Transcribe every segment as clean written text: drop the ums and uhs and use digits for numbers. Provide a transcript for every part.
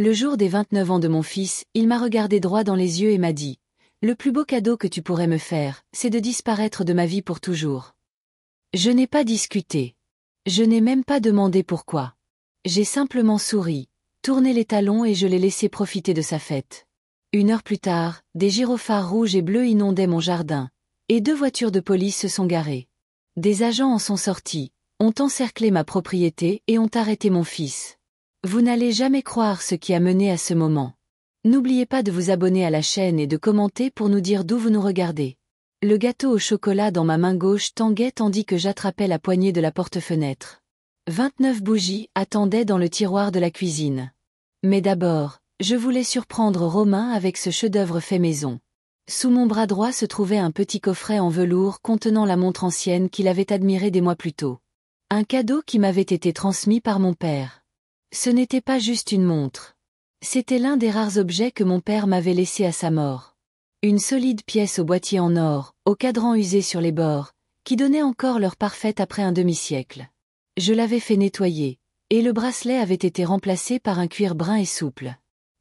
Le jour des 29 ans de mon fils, il m'a regardé droit dans les yeux et m'a dit « Le plus beau cadeau que tu pourrais me faire, c'est de disparaître de ma vie pour toujours. » Je n'ai pas discuté. Je n'ai même pas demandé pourquoi. J'ai simplement souri, tourné les talons et je l'ai laissé profiter de sa fête. 1 heure plus tard, des gyrophares rouges et bleus inondaient mon jardin, et 2 voitures de police se sont garées. Des agents en sont sortis, ont encerclé ma propriété et ont arrêté mon fils. Vous n'allez jamais croire ce qui a mené à ce moment. N'oubliez pas de vous abonner à la chaîne et de commenter pour nous dire d'où vous nous regardez. Le gâteau au chocolat dans ma main gauche tanguait tandis que j'attrapais la poignée de la porte-fenêtre. 29 bougies attendaient dans le tiroir de la cuisine. Mais d'abord, je voulais surprendre Romain avec ce chef-d'œuvre fait maison. Sous mon bras droit se trouvait un petit coffret en velours contenant la montre ancienne qu'il avait admirée des mois plus tôt. Un cadeau qui m'avait été transmis par mon père. Ce n'était pas juste une montre. C'était l'un des rares objets que mon père m'avait laissé à sa mort. Une solide pièce au boîtier en or, au cadran usé sur les bords, qui donnait encore l'heure parfaite après un demi-siècle. Je l'avais fait nettoyer, et le bracelet avait été remplacé par un cuir brun et souple.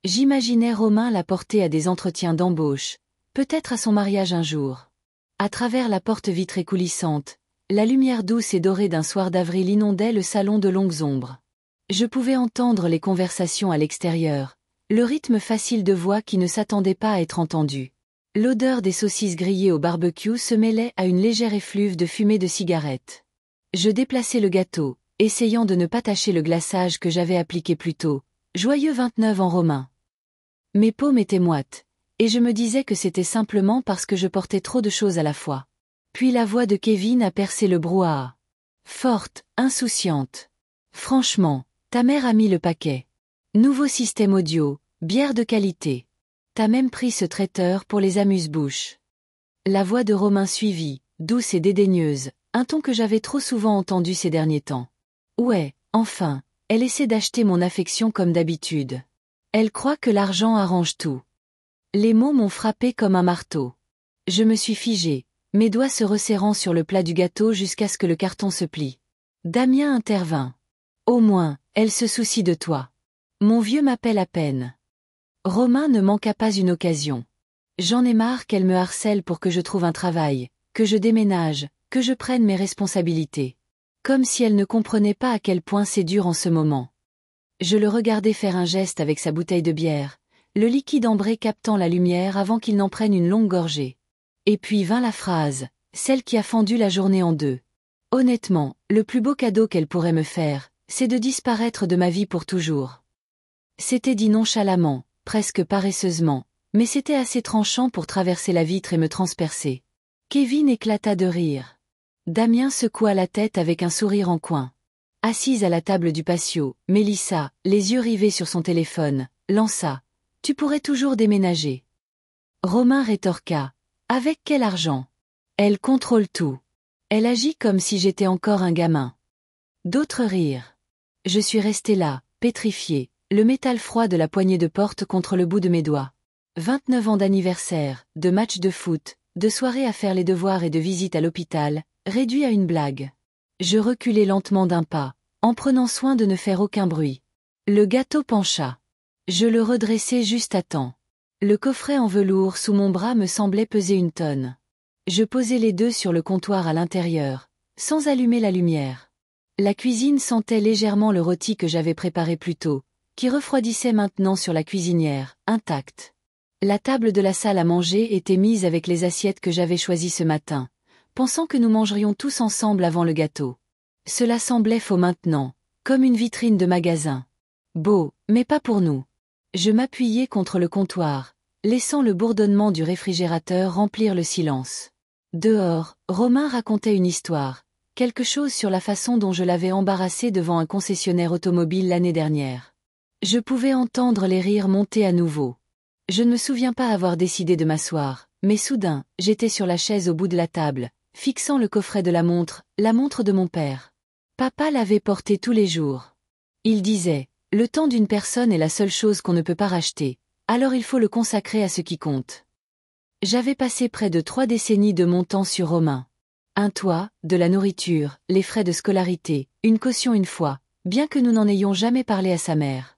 J'imaginais Romain la porter à des entretiens d'embauche, peut-être à son mariage un jour. À travers la porte vitrée coulissante, la lumière douce et dorée d'un soir d'avril inondait le salon de longues ombres. Je pouvais entendre les conversations à l'extérieur, le rythme facile de voix qui ne s'attendait pas à être entendu. L'odeur des saucisses grillées au barbecue se mêlait à une légère effluve de fumée de cigarette. Je déplaçais le gâteau, essayant de ne pas tacher le glaçage que j'avais appliqué plus tôt. Joyeux 29 ans Romain. Mes paumes étaient moites, et je me disais que c'était simplement parce que je portais trop de choses à la fois. Puis la voix de Kevin a percé le brouhaha. Forte, insouciante. Franchement, ta mère a mis le paquet. Nouveau système audio, bière de qualité. T'as même pris ce traiteur pour les amuse-bouches. La voix de Romain suivit, douce et dédaigneuse, un ton que j'avais trop souvent entendu ces derniers temps. Ouais, enfin, elle essaie d'acheter mon affection comme d'habitude. Elle croit que l'argent arrange tout. Les mots m'ont frappé comme un marteau. Je me suis figé, mes doigts se resserrant sur le plat du gâteau jusqu'à ce que le carton se plie. Damien intervint. Au moins, elle se soucie de toi. Mon vieux m'appelle à peine. Romain ne manqua pas une occasion. J'en ai marre qu'elle me harcèle pour que je trouve un travail, que je déménage, que je prenne mes responsabilités. Comme si elle ne comprenait pas à quel point c'est dur en ce moment. Je le regardais faire un geste avec sa bouteille de bière, le liquide ambré captant la lumière avant qu'il n'en prenne une longue gorgée. Et puis vint la phrase, celle qui a fendu la journée en deux. Honnêtement, le plus beau cadeau qu'elle pourrait me faire, c'est de disparaître de ma vie pour toujours. C'était dit nonchalamment, presque paresseusement, mais c'était assez tranchant pour traverser la vitre et me transpercer. Kevin éclata de rire. Damien secoua la tête avec un sourire en coin. Assise à la table du patio, Mélissa, les yeux rivés sur son téléphone, lança « Tu pourrais toujours déménager. » Romain rétorqua « Avec quel argent ? Elle contrôle tout. Elle agit comme si j'étais encore un gamin. » D'autres rirent. Je suis resté là, pétrifié, le métal froid de la poignée de porte contre le bout de mes doigts. 29 ans d'anniversaire, de match de foot, de soirée à faire les devoirs et de visite à l'hôpital, réduit à une blague. Je reculai lentement d'un pas, en prenant soin de ne faire aucun bruit. Le gâteau pencha. Je le redressai juste à temps. Le coffret en velours sous mon bras me semblait peser 1 tonne. Je posai les deux sur le comptoir à l'intérieur, sans allumer la lumière. La cuisine sentait légèrement le rôti que j'avais préparé plus tôt, qui refroidissait maintenant sur la cuisinière, intacte. La table de la salle à manger était mise avec les assiettes que j'avais choisies ce matin, pensant que nous mangerions tous ensemble avant le gâteau. Cela semblait faux maintenant, comme une vitrine de magasin. Beau, mais pas pour nous. Je m'appuyai contre le comptoir, laissant le bourdonnement du réfrigérateur remplir le silence. Dehors, Romain racontait une histoire, quelque chose sur la façon dont je l'avais embarrassé devant un concessionnaire automobile l'année dernière. Je pouvais entendre les rires monter à nouveau. Je ne me souviens pas avoir décidé de m'asseoir, mais soudain, j'étais sur la chaise au bout de la table, fixant le coffret de la montre de mon père. Papa l'avait porté tous les jours. Il disait, le temps d'une personne est la seule chose qu'on ne peut pas racheter, alors il faut le consacrer à ce qui compte. J'avais passé près de 3 décennies de mon temps sur Romain. Un toit, de la nourriture, les frais de scolarité, une caution une fois, bien que nous n'en ayons jamais parlé à sa mère.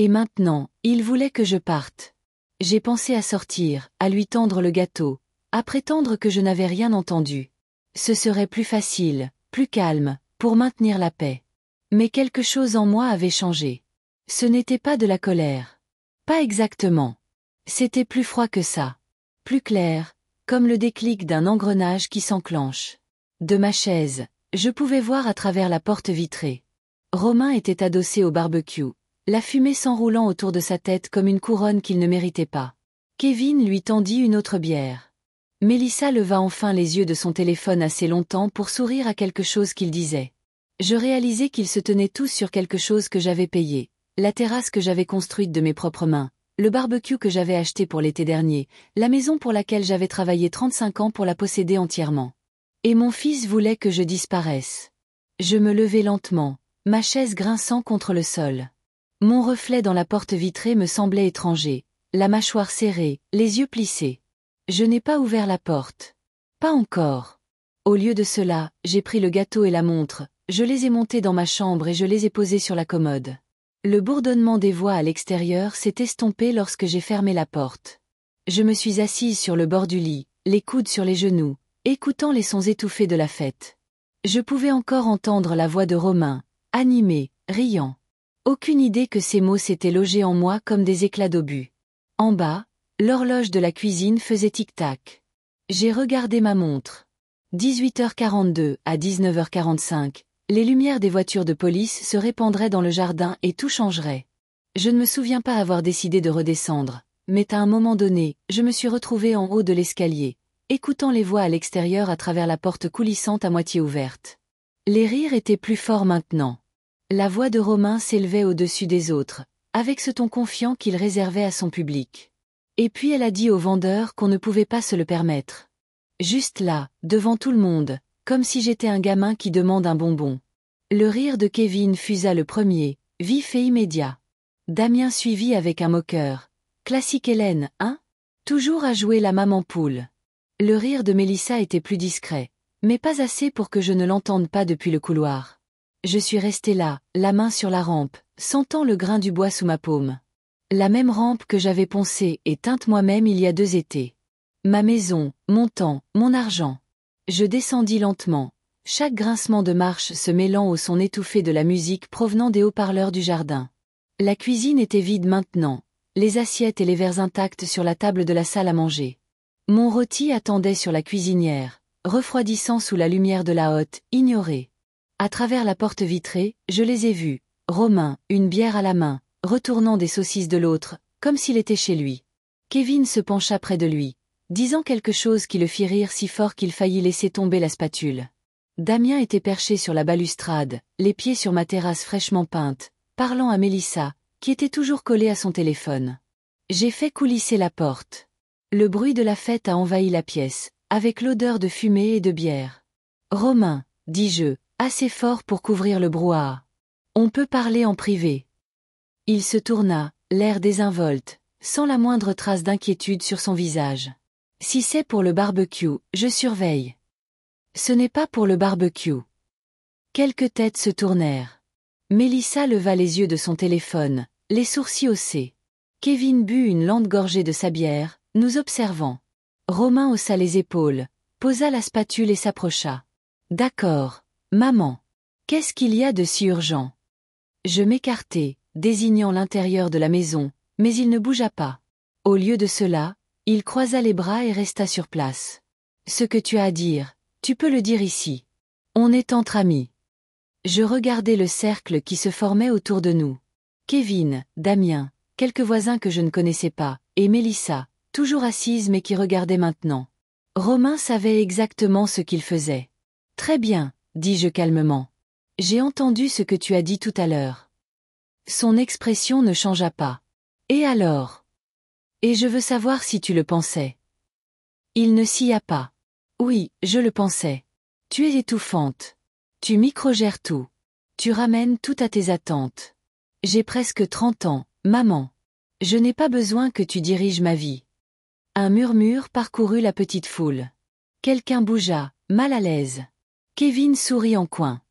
Et maintenant, il voulait que je parte. J'ai pensé à sortir, à lui tendre le gâteau, à prétendre que je n'avais rien entendu. Ce serait plus facile, plus calme, pour maintenir la paix. Mais quelque chose en moi avait changé. Ce n'était pas de la colère. Pas exactement. C'était plus froid que ça. Plus clair, comme le déclic d'un engrenage qui s'enclenche. De ma chaise, je pouvais voir à travers la porte vitrée. Romain était adossé au barbecue, la fumée s'enroulant autour de sa tête comme une couronne qu'il ne méritait pas. Kevin lui tendit une autre bière. Mélissa leva enfin les yeux de son téléphone assez longtemps pour sourire à quelque chose qu'il disait. Je réalisais qu'ils se tenaient tous sur quelque chose que j'avais payé, la terrasse que j'avais construite de mes propres mains, le barbecue que j'avais acheté pour l'été dernier, la maison pour laquelle j'avais travaillé 35 ans pour la posséder entièrement. Et mon fils voulait que je disparaisse. Je me levai lentement, ma chaise grinçant contre le sol. Mon reflet dans la porte vitrée me semblait étranger, la mâchoire serrée, les yeux plissés. Je n'ai pas ouvert la porte. Pas encore. Au lieu de cela, j'ai pris le gâteau et la montre, je les ai montés dans ma chambre et je les ai posés sur la commode. Le bourdonnement des voix à l'extérieur s'est estompé lorsque j'ai fermé la porte. Je me suis assise sur le bord du lit, les coudes sur les genoux, écoutant les sons étouffés de la fête. Je pouvais encore entendre la voix de Romain, animée, riant. Aucune idée que ces mots s'étaient logés en moi comme des éclats d'obus. En bas, l'horloge de la cuisine faisait tic-tac. J'ai regardé ma montre. 18h42 à 19h45, les lumières des voitures de police se répandraient dans le jardin et tout changerait. Je ne me souviens pas avoir décidé de redescendre, mais à un moment donné, je me suis retrouvée en haut de l'escalier, écoutant les voix à l'extérieur à travers la porte coulissante à moitié ouverte. Les rires étaient plus forts maintenant. La voix de Romain s'élevait au-dessus des autres, avec ce ton confiant qu'il réservait à son public. Et puis elle a dit au vendeur qu'on ne pouvait pas se le permettre. Juste là, devant tout le monde, comme si j'étais un gamin qui demande un bonbon. Le rire de Kevin fusa le premier, vif et immédiat. Damien suivit avec un moqueur. Classique Hélène, hein? Toujours à jouer la maman poule. Le rire de Mélissa était plus discret, mais pas assez pour que je ne l'entende pas depuis le couloir. Je suis restée là, la main sur la rampe, sentant le grain du bois sous ma paume. La même rampe que j'avais poncée et teinte moi-même il y a 2 étés. Ma maison, mon temps, mon argent. Je descendis lentement, chaque grincement de marche se mêlant au son étouffé de la musique provenant des haut-parleurs du jardin. La cuisine était vide maintenant, les assiettes et les verres intacts sur la table de la salle à manger. Mon rôti attendait sur la cuisinière, refroidissant sous la lumière de la hotte, ignoré. À travers la porte vitrée, je les ai vus, Romain, une bière à la main, retournant des saucisses de l'autre, comme s'il était chez lui. Kevin se pencha près de lui, disant quelque chose qui le fit rire si fort qu'il faillit laisser tomber la spatule. Damien était perché sur la balustrade, les pieds sur ma terrasse fraîchement peinte, parlant à Mélissa, qui était toujours collée à son téléphone. J'ai fait coulisser la porte. Le bruit de la fête a envahi la pièce, avec l'odeur de fumée et de bière. « Romain, dis-je, assez fort pour couvrir le brouhaha. On peut parler en privé. » Il se tourna, l'air désinvolte, sans la moindre trace d'inquiétude sur son visage. « Si c'est pour le barbecue, je surveille. » « Ce n'est pas pour le barbecue. » Quelques têtes se tournèrent. Mélissa leva les yeux de son téléphone, les sourcils haussés. Kevin but une lente gorgée de sa bière, nous observant. Romain haussa les épaules, posa la spatule et s'approcha. « D'accord, maman. Qu'est-ce qu'il y a de si urgent ?» Je m'écartai, désignant l'intérieur de la maison, mais il ne bougea pas. Au lieu de cela, il croisa les bras et resta sur place. « Ce que tu as à dire, tu peux le dire ici. On est entre amis. » Je regardais le cercle qui se formait autour de nous. Kevin, Damien, quelques voisins que je ne connaissais pas, et Mélissa, toujours assise mais qui regardait maintenant. Romain savait exactement ce qu'il faisait. « Très bien, » dis-je calmement. « J'ai entendu ce que tu as dit tout à l'heure. » Son expression ne changea pas. « Et alors ? Et je veux savoir si tu le pensais. » Il ne scia pas. « Oui, je le pensais. Tu es étouffante. Tu microgères tout. Tu ramènes tout à tes attentes. J'ai presque 30 ans, maman. Je n'ai pas besoin que tu diriges ma vie. » Un murmure parcourut la petite foule. Quelqu'un bougea, mal à l'aise. Kevin sourit en coin.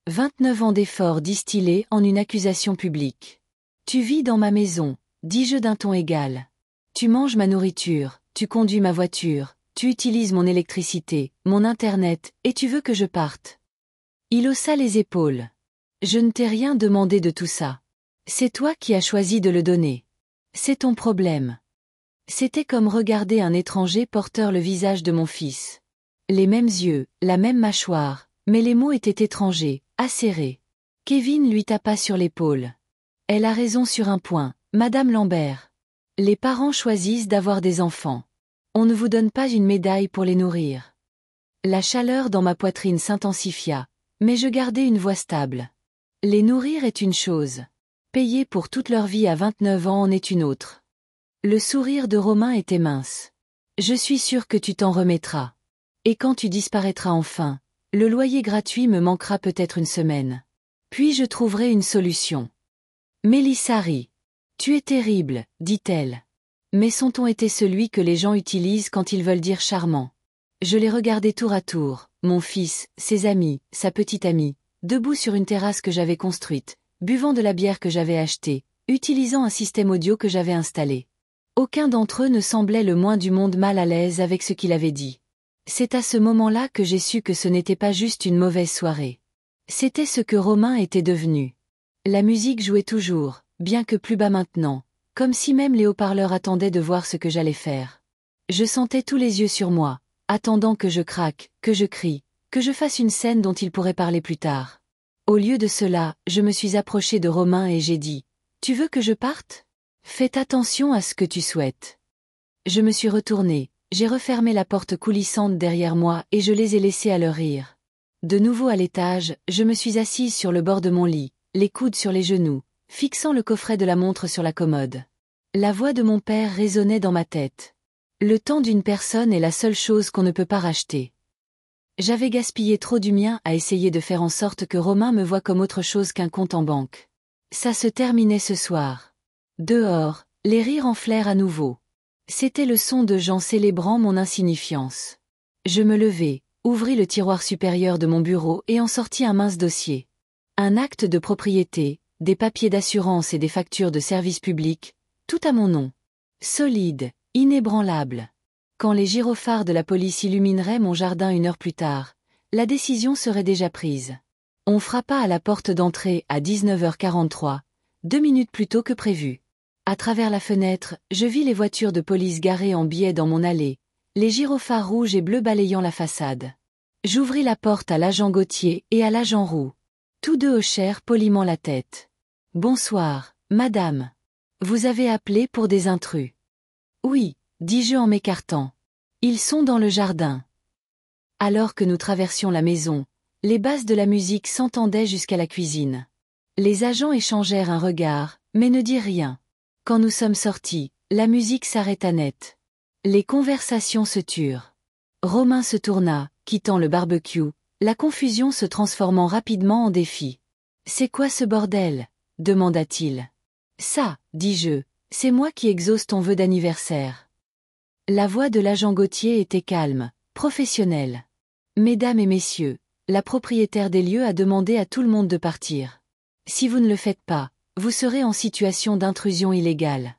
29 ans d'efforts distillés en une accusation publique. Tu vis dans ma maison, dis-je d'un ton égal. Tu manges ma nourriture, tu conduis ma voiture, tu utilises mon électricité, mon internet, et tu veux que je parte. Il haussa les épaules. Je ne t'ai rien demandé de tout ça. C'est toi qui as choisi de le donner. C'est ton problème. C'était comme regarder un étranger porteur le visage de mon fils. Les mêmes yeux, la même mâchoire, mais les mots étaient étrangers, acérés. Kevin lui tapa sur l'épaule. Elle a raison sur un point, Madame Lambert. Les parents choisissent d'avoir des enfants. On ne vous donne pas une médaille pour les nourrir. La chaleur dans ma poitrine s'intensifia, mais je gardai une voix stable. Les nourrir est une chose. Payer pour toute leur vie à 29 ans en est une autre. Le sourire de Romain était mince. Je suis sûr que tu t'en remettras. Et quand tu disparaîtras enfin, le loyer gratuit me manquera peut-être une semaine. Puis je trouverai une solution. Mélissa rit. Tu es terrible, dit-elle. Mais son ton était celui que les gens utilisent quand ils veulent dire charmant. Je les regardais tour à tour, mon fils, ses amis, sa petite amie, debout sur une terrasse que j'avais construite, buvant de la bière que j'avais achetée, utilisant un système audio que j'avais installé. Aucun d'entre eux ne semblait le moins du monde mal à l'aise avec ce qu'il avait dit. C'est à ce moment-là que j'ai su que ce n'était pas juste une mauvaise soirée. C'était ce que Romain était devenu. La musique jouait toujours, bien que plus bas maintenant, comme si même les haut-parleurs attendaient de voir ce que j'allais faire. Je sentais tous les yeux sur moi, attendant que je craque, que je crie, que je fasse une scène dont il pourrait parler plus tard. Au lieu de cela, je me suis approchée de Romain et j'ai dit « Tu veux que je parte ? Fais attention à ce que tu souhaites. » Je me suis retournée, j'ai refermé la porte coulissante derrière moi et je les ai laissés à leur rire. De nouveau à l'étage, je me suis assise sur le bord de mon lit, les coudes sur les genoux, fixant le coffret de la montre sur la commode. La voix de mon père résonnait dans ma tête. Le temps d'une personne est la seule chose qu'on ne peut pas racheter. J'avais gaspillé trop du mien à essayer de faire en sorte que Romain me voie comme autre chose qu'un compte en banque. Ça se terminait ce soir. Dehors, les rires enflèrent à nouveau. C'était le son de gens célébrant mon insignifiance. Je me levai, ouvris le tiroir supérieur de mon bureau et en sortis un mince dossier. Un acte de propriété, des papiers d'assurance et des factures de service public, tout à mon nom. Solide, inébranlable. Quand les gyrophares de la police illumineraient mon jardin 1 heure plus tard, la décision serait déjà prise. On frappa à la porte d'entrée à 19h43, 2 minutes plus tôt que prévu. À travers la fenêtre, je vis les voitures de police garées en biais dans mon allée, les gyrophares rouges et bleus balayant la façade. J'ouvris la porte à l'agent Gauthier et à l'agent Roux. Tous deux hochèrent poliment la tête. « Bonsoir, madame. Vous avez appelé pour des intrus. »« Oui, » dis-je en m'écartant. « Ils sont dans le jardin. » Alors que nous traversions la maison, les basses de la musique s'entendaient jusqu'à la cuisine. Les agents échangèrent un regard, mais ne dirent rien. Quand nous sommes sortis, la musique s'arrêta net. Les conversations se turent. Romain se tourna, quittant le barbecue, la confusion se transformant rapidement en défi. « C'est quoi ce bordel ?» demanda-t-il. « Ça, dis-je, c'est moi qui exauce ton vœu d'anniversaire. » La voix de l'agent Gauthier était calme, professionnelle. « Mesdames et messieurs, la propriétaire des lieux a demandé à tout le monde de partir. Si vous ne le faites pas, vous serez en situation d'intrusion illégale. »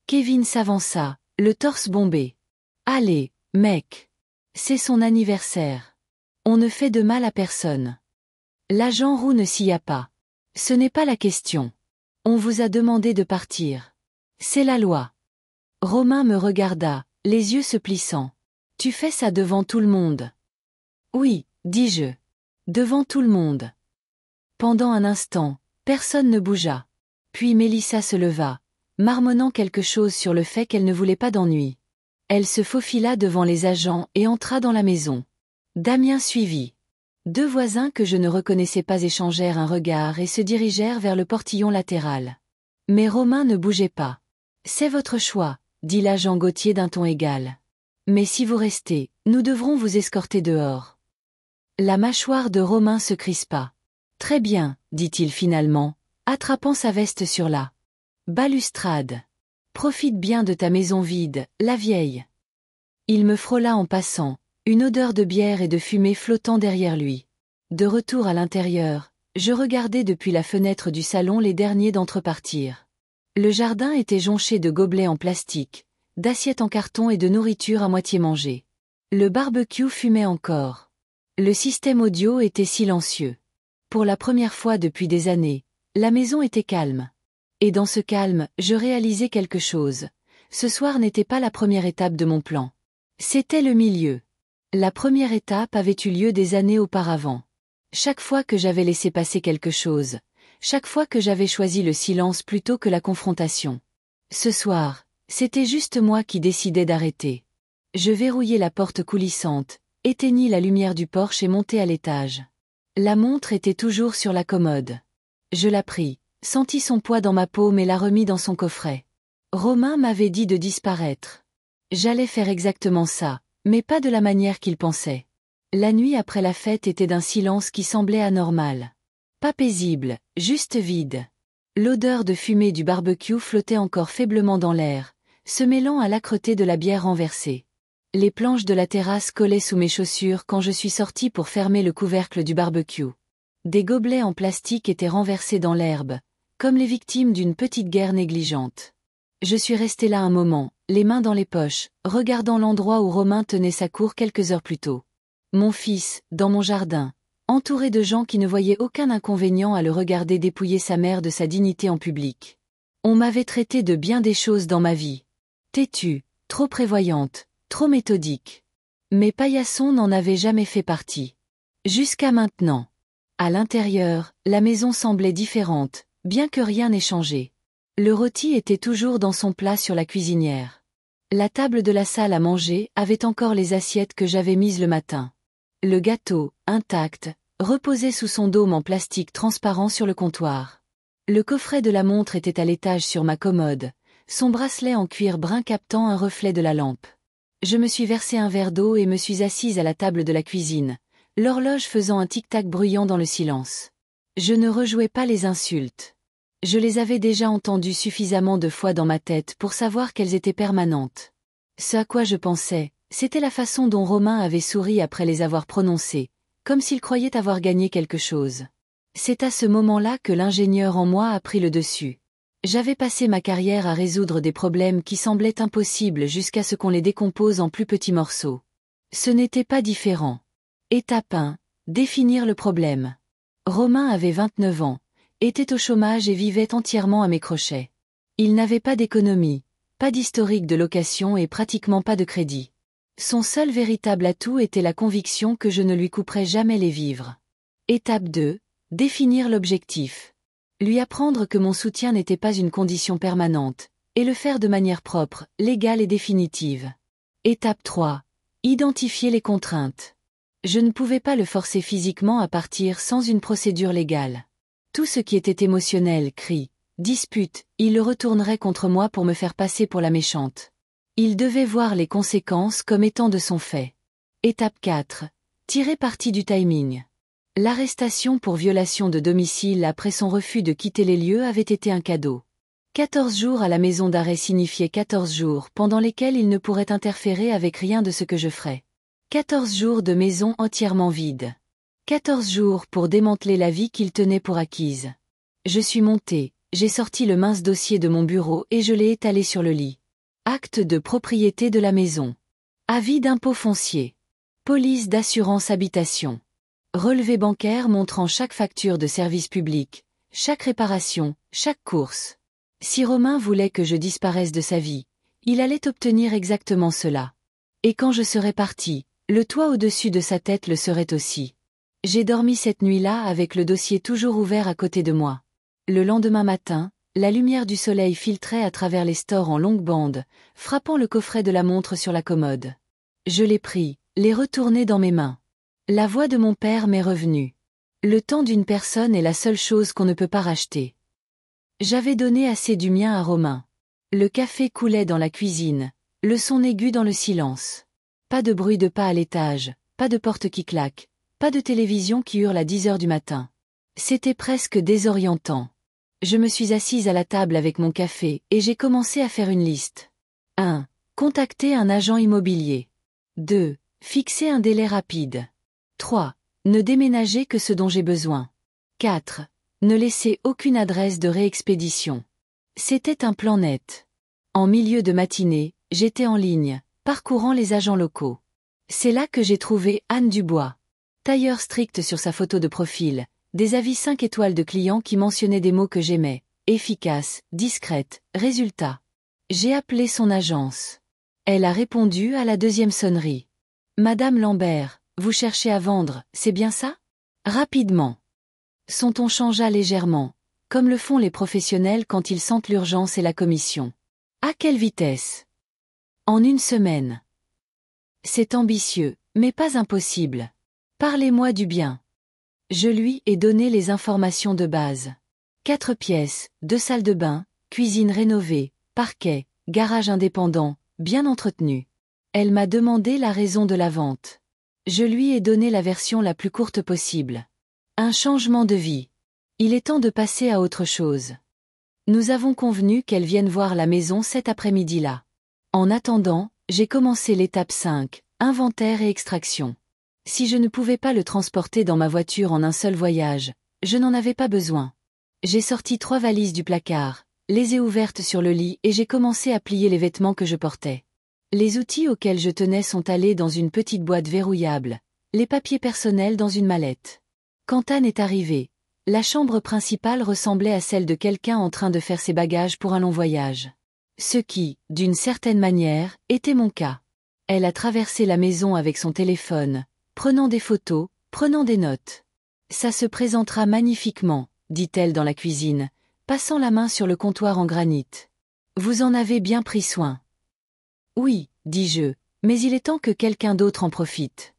Kevin s'avança, le torse bombé. « Allez, mec. C'est son anniversaire. On ne fait de mal à personne. » L'agent Roux ne s'y pas. « Ce n'est pas la question. On vous a demandé de partir. C'est la loi. » Romain me regarda, les yeux se plissant. « Tu fais ça devant tout le monde. » « Oui, dis-je. Devant tout le monde. » Pendant un instant, personne ne bougea. Puis Mélissa se leva, marmonnant quelque chose sur le fait qu'elle ne voulait pas d'ennui. Elle se faufila devant les agents et entra dans la maison. Damien suivit. 2 voisins que je ne reconnaissais pas échangèrent un regard et se dirigèrent vers le portillon latéral. Mais Romain ne bougeait pas. « C'est votre choix, » dit l'agent Gauthier d'un ton égal. « Mais si vous restez, nous devrons vous escorter dehors. » La mâchoire de Romain se crispa. « Très bien, » dit-il finalement, attrapant sa veste sur la balustrade. « Profite bien de ta maison vide, la vieille. » Il me frôla en passant, une odeur de bière et de fumée flottant derrière lui. De retour à l'intérieur, je regardais depuis la fenêtre du salon les derniers d'entre eux partir. Le jardin était jonché de gobelets en plastique, d'assiettes en carton et de nourriture à moitié mangée. Le barbecue fumait encore. Le système audio était silencieux. Pour la première fois depuis des années, la maison était calme. Et dans ce calme, je réalisais quelque chose. Ce soir n'était pas la première étape de mon plan. C'était le milieu. La première étape avait eu lieu des années auparavant. Chaque fois que j'avais laissé passer quelque chose, chaque fois que j'avais choisi le silence plutôt que la confrontation. Ce soir, c'était juste moi qui décidais d'arrêter. Je verrouillai la porte coulissante, éteignis la lumière du porche et montai à l'étage. La montre était toujours sur la commode. Je la pris, sentis son poids dans ma paume et la remis dans son coffret. Romain m'avait dit de disparaître. J'allais faire exactement ça, mais pas de la manière qu'il pensait. La nuit après la fête était d'un silence qui semblait anormal. Pas paisible, juste vide. L'odeur de fumée du barbecue flottait encore faiblement dans l'air, se mêlant à l'âcreté de la bière renversée. Les planches de la terrasse collaient sous mes chaussures quand je suis sorti pour fermer le couvercle du barbecue. Des gobelets en plastique étaient renversés dans l'herbe, comme les victimes d'une petite guerre négligente. Je suis resté là un moment, les mains dans les poches, regardant l'endroit où Romain tenait sa cour quelques heures plus tôt. Mon fils, dans mon jardin, entouré de gens qui ne voyaient aucun inconvénient à le regarder dépouiller sa mère de sa dignité en public. On m'avait traité de bien des choses dans ma vie. Têtue, trop prévoyante, trop méthodique. Mais Paillasson n'en avait jamais fait partie. Jusqu'à maintenant. À l'intérieur, la maison semblait différente, bien que rien n'ait changé. Le rôti était toujours dans son plat sur la cuisinière. La table de la salle à manger avait encore les assiettes que j'avais mises le matin. Le gâteau, intact, reposait sous son dôme en plastique transparent sur le comptoir. Le coffret de la montre était à l'étage sur ma commode, son bracelet en cuir brun captant un reflet de la lampe. Je me suis versé un verre d'eau et me suis assise à la table de la cuisine, l'horloge faisant un tic-tac bruyant dans le silence. Je ne rejouais pas les insultes. Je les avais déjà entendues suffisamment de fois dans ma tête pour savoir qu'elles étaient permanentes. Ce à quoi je pensais, c'était la façon dont Romain avait souri après les avoir prononcées, comme s'il croyait avoir gagné quelque chose. C'est à ce moment-là que l'ingénieur en moi a pris le dessus. J'avais passé ma carrière à résoudre des problèmes qui semblaient impossibles jusqu'à ce qu'on les décompose en plus petits morceaux. Ce n'était pas différent. Étape 1. Définir le problème. Romain avait 29 ans, était au chômage et vivait entièrement à mes crochets. Il n'avait pas d'économie, pas d'historique de location et pratiquement pas de crédit. Son seul véritable atout était la conviction que je ne lui couperais jamais les vivres. Étape 2. Définir l'objectif. Lui apprendre que mon soutien n'était pas une condition permanente, et le faire de manière propre, légale et définitive. Étape 3. Identifier les contraintes. Je ne pouvais pas le forcer physiquement à partir sans une procédure légale. Tout ce qui était émotionnel, cris, dispute, il le retournerait contre moi pour me faire passer pour la méchante. Il devait voir les conséquences comme étant de son fait. Étape 4. Tirer parti du timing. L'arrestation pour violation de domicile après son refus de quitter les lieux avait été un cadeau. 14 jours à la maison d'arrêt signifiaient 14 jours pendant lesquels il ne pourrait interférer avec rien de ce que je ferais. 14 jours de maison entièrement vide. 14 jours pour démanteler la vie qu'il tenait pour acquise. Je suis montée, j'ai sorti le mince dossier de mon bureau et je l'ai étalé sur le lit. Acte de propriété de la maison. Avis d'impôt foncier. Police d'assurance habitation. Relevé bancaire montrant chaque facture de service public, chaque réparation, chaque course. Si Romain voulait que je disparaisse de sa vie, il allait obtenir exactement cela. Et quand je serais parti, le toit au-dessus de sa tête le serait aussi. J'ai dormi cette nuit-là avec le dossier toujours ouvert à côté de moi. Le lendemain matin, la lumière du soleil filtrait à travers les stores en longue bande, frappant le coffret de la montre sur la commode. Je l'ai pris, l'ai retourné dans mes mains. La voix de mon père m'est revenue. Le temps d'une personne est la seule chose qu'on ne peut pas racheter. J'avais donné assez du mien à Romain. Le café coulait dans la cuisine, le son aigu dans le silence. Pas de bruit de pas à l'étage, pas de porte qui claque, pas de télévision qui hurle à 10 heures du matin. C'était presque désorientant. Je me suis assise à la table avec mon café et j'ai commencé à faire une liste. 1. Contacter un agent immobilier. 2. Fixer un délai rapide. 3. Ne déménager que ce dont j'ai besoin. 4. Ne laisser aucune adresse de réexpédition. C'était un plan net. En milieu de matinée, j'étais en ligne, parcourant les agents locaux. C'est là que j'ai trouvé Anne Dubois. Tailleur strict sur sa photo de profil, des avis 5 étoiles de clients qui mentionnaient des mots que j'aimais, efficace, discrète, résultat. J'ai appelé son agence. Elle a répondu à la deuxième sonnerie. Madame Lambert, vous cherchez à vendre, c'est bien ça? Rapidement. Son ton changea légèrement, comme le font les professionnels quand ils sentent l'urgence et la commission. À quelle vitesse? En une semaine. C'est ambitieux, mais pas impossible. Parlez-moi du bien. Je lui ai donné les informations de base. 4 pièces, 2 salles de bain, cuisine rénovée, parquet, garage indépendant, bien entretenu. Elle m'a demandé la raison de la vente. Je lui ai donné la version la plus courte possible. Un changement de vie. Il est temps de passer à autre chose. Nous avons convenu qu'elle vienne voir la maison cet après-midi-là. En attendant, j'ai commencé l'étape 5, inventaire et extraction. Si je ne pouvais pas le transporter dans ma voiture en un seul voyage, je n'en avais pas besoin. J'ai sorti 3 valises du placard, les ai ouvertes sur le lit et j'ai commencé à plier les vêtements que je portais. Les outils auxquels je tenais sont allés dans une petite boîte verrouillable, les papiers personnels dans une mallette. Quand Anne est arrivée, la chambre principale ressemblait à celle de quelqu'un en train de faire ses bagages pour un long voyage. Ce qui, d'une certaine manière, était mon cas. Elle a traversé la maison avec son téléphone, prenant des photos, prenant des notes. Ça se présentera magnifiquement, dit-elle dans la cuisine, passant la main sur le comptoir en granit. Vous en avez bien pris soin. Oui, dis-je, mais il est temps que quelqu'un d'autre en profite.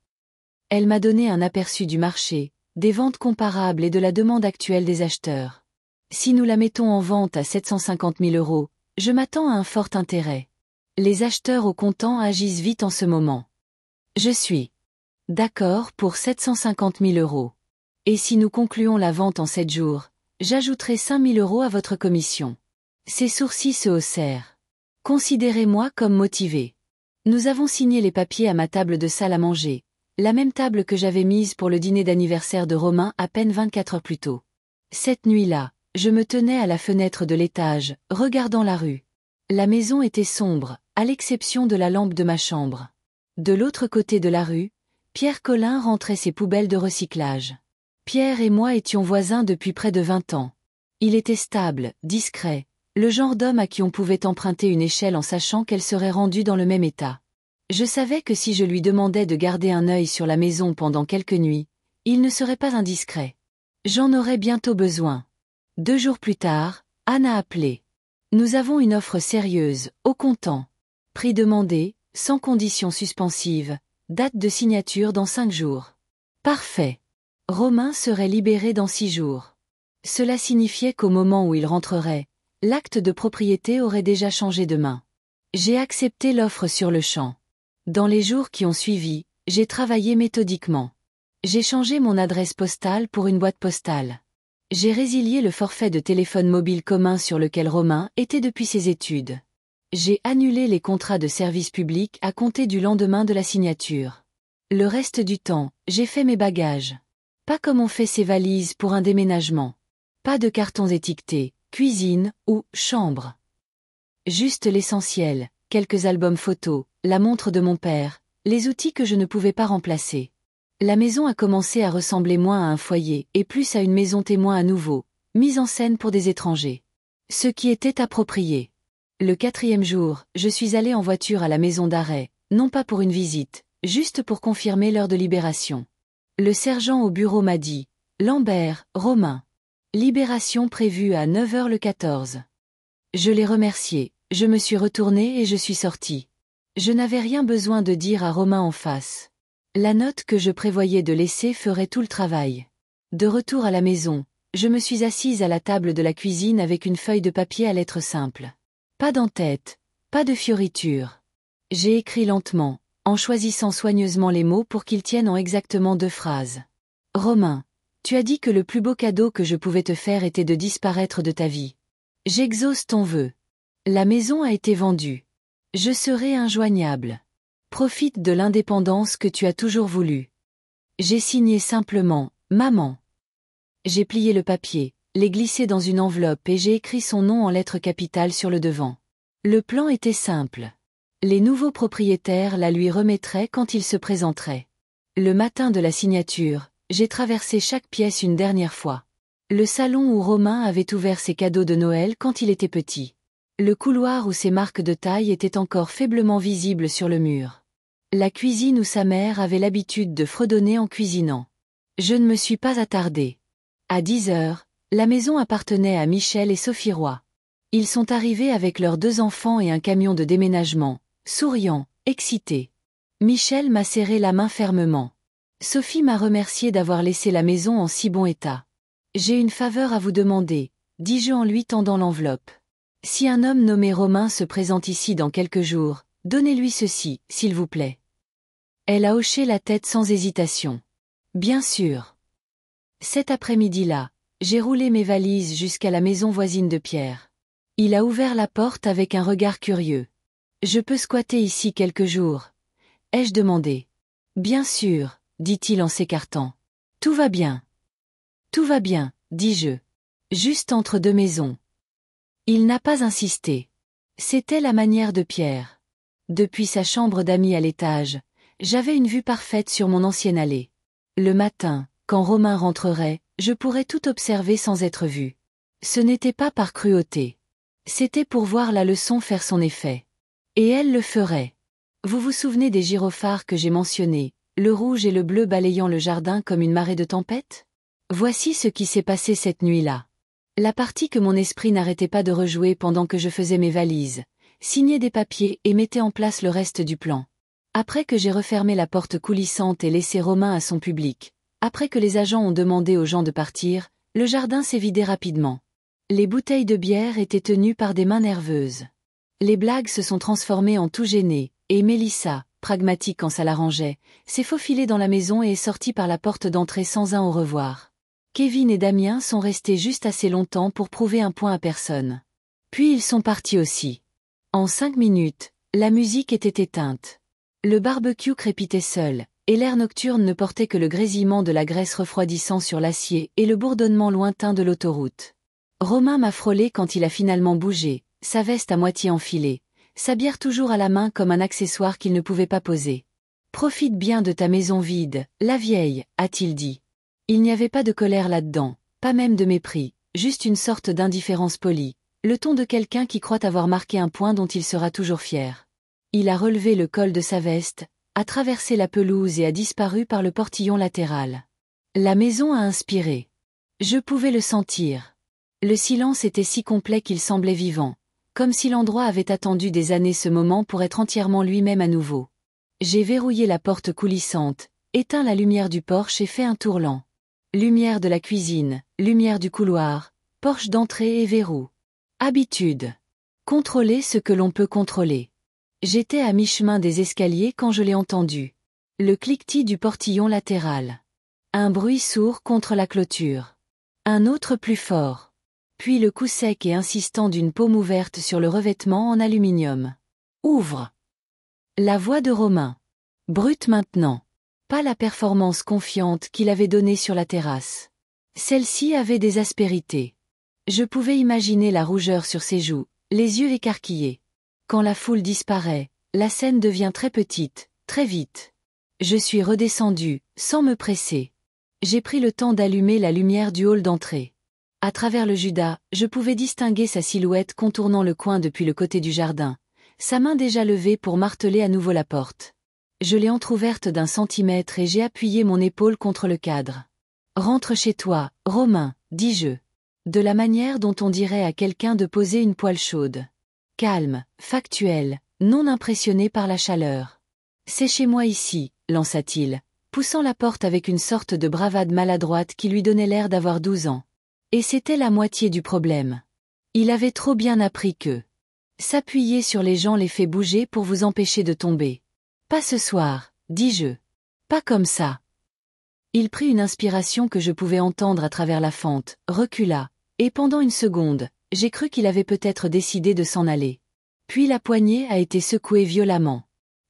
Elle m'a donné un aperçu du marché, des ventes comparables et de la demande actuelle des acheteurs. Si nous la mettons en vente à 750 000 €, je m'attends à un fort intérêt. Les acheteurs au comptant agissent vite en ce moment. Je suis d'accord pour 750 000 €. Et si nous concluons la vente en 7 jours, j'ajouterai 5 000 € à votre commission. Ses sourcils se haussèrent. Considérez-moi comme motivé. Nous avons signé les papiers à ma table de salle à manger, la même table que j'avais mise pour le dîner d'anniversaire de Romain à peine 24 heures plus tôt. Cette nuit-là, je me tenais à la fenêtre de l'étage, regardant la rue. La maison était sombre, à l'exception de la lampe de ma chambre. De l'autre côté de la rue, Pierre Collin rentrait ses poubelles de recyclage. Pierre et moi étions voisins depuis près de 20 ans. Il était stable, discret, le genre d'homme à qui on pouvait emprunter une échelle en sachant qu'elle serait rendue dans le même état. Je savais que si je lui demandais de garder un œil sur la maison pendant quelques nuits, il ne serait pas indiscret. J'en aurais bientôt besoin. 2 jours plus tard, Anne a appelé. Nous avons une offre sérieuse, au comptant. Prix demandé, sans conditions suspensives, date de signature dans 5 jours. Parfait. Romain serait libéré dans 6 jours. Cela signifiait qu'au moment où il rentrerait, l'acte de propriété aurait déjà changé de main. J'ai accepté l'offre sur le champ. Dans les jours qui ont suivi, j'ai travaillé méthodiquement. J'ai changé mon adresse postale pour une boîte postale. J'ai résilié le forfait de téléphone mobile commun sur lequel Romain était depuis ses études. J'ai annulé les contrats de service public à compter du lendemain de la signature. Le reste du temps, j'ai fait mes bagages. Pas comme on fait ses valises pour un déménagement. Pas de cartons étiquetés, cuisine ou chambre. Juste l'essentiel, quelques albums photos, la montre de mon père, les outils que je ne pouvais pas remplacer. La maison a commencé à ressembler moins à un foyer et plus à une maison témoin à nouveau, mise en scène pour des étrangers. Ce qui était approprié. Le 4e jour, je suis allé en voiture à la maison d'arrêt, non pas pour une visite, juste pour confirmer l'heure de libération. Le sergent au bureau m'a dit « Lambert, Romain. Libération prévue à 9 h le 14. » Je l'ai remercié, je me suis retourné et je suis sorti. Je n'avais rien besoin de dire à Romain en face. La note que je prévoyais de laisser ferait tout le travail. De retour à la maison, je me suis assise à la table de la cuisine avec une feuille de papier à lettres simples. Pas d'en-tête, pas de fioritures. J'ai écrit lentement, en choisissant soigneusement les mots pour qu'ils tiennent en exactement 2 phrases. Romain, tu as dit que le plus beau cadeau que je pouvais te faire était de disparaître de ta vie. J'exauce ton vœu. La maison a été vendue. Je serai injoignable. Profite de l'indépendance que tu as toujours voulu. J'ai signé simplement, maman. J'ai plié le papier, les glisser dans une enveloppe et j'ai écrit son nom en lettres capitales sur le devant. Le plan était simple. Les nouveaux propriétaires la lui remettraient quand ils se présenteraient. Le matin de la signature, j'ai traversé chaque pièce une dernière fois. Le salon où Romain avait ouvert ses cadeaux de Noël quand il était petit. Le couloir où ses marques de taille étaient encore faiblement visibles sur le mur. La cuisine où sa mère avait l'habitude de fredonner en cuisinant. Je ne me suis pas attardée. À 10 heures, la maison appartenait à Michel et Sophie Roy. Ils sont arrivés avec leurs 2 enfants et un camion de déménagement, souriants, excités. Michel m'a serré la main fermement. Sophie m'a remercié d'avoir laissé la maison en si bon état. J'ai une faveur à vous demander, dis-je en lui tendant l'enveloppe. Si un homme nommé Romain se présente ici dans quelques jours, donnez-lui ceci, s'il vous plaît. Elle a hoché la tête sans hésitation. Bien sûr. Cet après-midi-là, j'ai roulé mes valises jusqu'à la maison voisine de Pierre. Il a ouvert la porte avec un regard curieux. Je peux squatter ici quelques jours? Ai-je demandé. Bien sûr, dit-il en s'écartant. Tout va bien. Tout va bien, dis-je. Juste entre 2 maisons. Il n'a pas insisté. C'était la manière de Pierre. Depuis sa chambre d'amis à l'étage, j'avais une vue parfaite sur mon ancienne allée. Le matin, quand Romain rentrerait, je pourrais tout observer sans être vu. Ce n'était pas par cruauté. C'était pour voir la leçon faire son effet. Et elle le ferait. Vous vous souvenez des gyrophares que j'ai mentionnés, le rouge et le bleu balayant le jardin comme une marée de tempête? Voici ce qui s'est passé cette nuit-là. La partie que mon esprit n'arrêtait pas de rejouer pendant que je faisais mes valises, signais des papiers et mettais en place le reste du plan. Après que j'ai refermé la porte coulissante et laissé Romain à son public, après que les agents ont demandé aux gens de partir, le jardin s'est vidé rapidement. Les bouteilles de bière étaient tenues par des mains nerveuses. Les blagues se sont transformées en tout gêné, et Mélissa, pragmatique quand ça l'arrangeait, s'est faufilée dans la maison et est sortie par la porte d'entrée sans un au revoir. Kevin et Damien sont restés juste assez longtemps pour prouver un point à personne. Puis ils sont partis aussi. En 5 minutes, la musique était éteinte. Le barbecue crépitait seul, et l'air nocturne ne portait que le grésillement de la graisse refroidissant sur l'acier et le bourdonnement lointain de l'autoroute. Romain m'a frôlé quand il a finalement bougé, sa veste à moitié enfilée, sa bière toujours à la main comme un accessoire qu'il ne pouvait pas poser. « Profite bien de ta maison vide, la vieille », a-t-il dit. Il n'y avait pas de colère là-dedans, pas même de mépris, juste une sorte d'indifférence polie, le ton de quelqu'un qui croit avoir marqué un point dont il sera toujours fier. Il a relevé le col de sa veste, a traversé la pelouse et a disparu par le portillon latéral. La maison a inspiré. Je pouvais le sentir. Le silence était si complet qu'il semblait vivant, comme si l'endroit avait attendu des années ce moment pour être entièrement lui-même à nouveau. J'ai verrouillé la porte coulissante, éteint la lumière du porche et fait un tour lent. Lumière de la cuisine, lumière du couloir, porche d'entrée et verrou. Habitude. Contrôler ce que l'on peut contrôler. J'étais à mi-chemin des escaliers quand je l'ai entendu. Le cliquetis du portillon latéral. Un bruit sourd contre la clôture. Un autre plus fort. Puis le coup sec et insistant d'une paume ouverte sur le revêtement en aluminium. Ouvre. La voix de Romain. Brute maintenant. Pas la performance confiante qu'il avait donnée sur la terrasse. Celle-ci avait des aspérités. Je pouvais imaginer la rougeur sur ses joues, les yeux écarquillés. Quand la foule disparaît, la scène devient très petite, très vite. Je suis redescendu, sans me presser. J'ai pris le temps d'allumer la lumière du hall d'entrée. À travers le judas, je pouvais distinguer sa silhouette contournant le coin depuis le côté du jardin, sa main déjà levée pour marteler à nouveau la porte. Je l'ai entr'ouverte d'1 centimètre et j'ai appuyé mon épaule contre le cadre. « Rentre chez toi, Romain », dis-je. De la manière dont on dirait à quelqu'un de poser une poêle chaude. Calme, factuel, non impressionné par la chaleur. « C'est chez moi ici », lança-t-il, poussant la porte avec une sorte de bravade maladroite qui lui donnait l'air d'avoir 12 ans. Et c'était la moitié du problème. Il avait trop bien appris que s'appuyer sur les gens les fait bouger pour vous empêcher de tomber. Pas ce soir, dis-je. Pas comme ça. Il prit une inspiration que je pouvais entendre à travers la fente, recula, et pendant une seconde, j'ai cru qu'il avait peut-être décidé de s'en aller. Puis la poignée a été secouée violemment.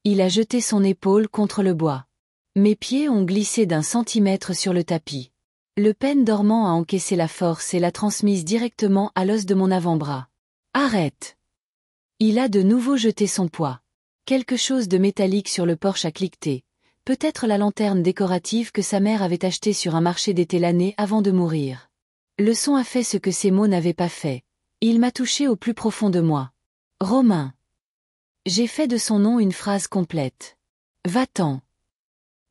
Il a jeté son épaule contre le bois. Mes pieds ont glissé d'1 centimètre sur le tapis. Le peine dormant a encaissé la force et l'a transmise directement à l'os de mon avant-bras. Arrête! Il a de nouveau jeté son poids. Quelque chose de métallique sur le porche a cliqueté. Peut-être la lanterne décorative que sa mère avait achetée sur un marché d'été l'année avant de mourir. Le son a fait ce que ces mots n'avaient pas fait. Il m'a touché au plus profond de moi. Romain. J'ai fait de son nom une phrase complète. Va-t'en.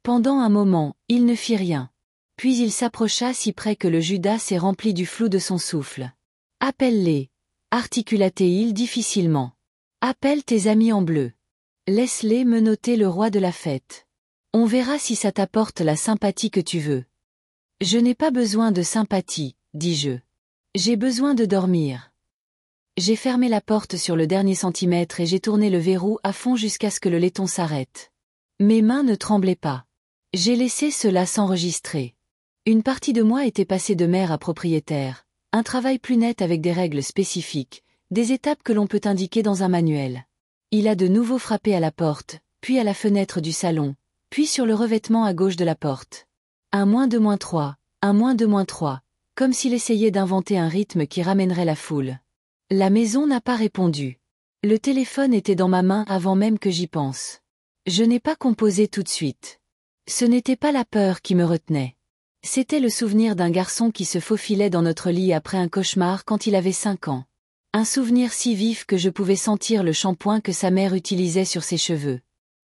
Pendant un moment, il ne fit rien. Puis il s'approcha si près que le Judas s'est rempli du flou de son souffle. Appelle-les, articula-t-il difficilement. Appelle tes amis en bleu. Laisse-les menotter le roi de la fête. On verra si ça t'apporte la sympathie que tu veux. Je n'ai pas besoin de sympathie, dis-je. J'ai besoin de dormir. J'ai fermé la porte sur le dernier centimètre et j'ai tourné le verrou à fond jusqu'à ce que le laiton s'arrête. Mes mains ne tremblaient pas. J'ai laissé cela s'enregistrer. Une partie de moi était passée de mère à propriétaire, un travail plus net avec des règles spécifiques, des étapes que l'on peut indiquer dans un manuel. Il a de nouveau frappé à la porte, puis à la fenêtre du salon, puis sur le revêtement à gauche de la porte. Un -3, un -3, comme s'il essayait d'inventer un rythme qui ramènerait la foule. La maison n'a pas répondu. Le téléphone était dans ma main avant même que j'y pense. Je n'ai pas composé tout de suite. Ce n'était pas la peur qui me retenait. C'était le souvenir d'un garçon qui se faufilait dans notre lit après un cauchemar quand il avait 5 ans. Un souvenir si vif que je pouvais sentir le shampoing que sa mère utilisait sur ses cheveux.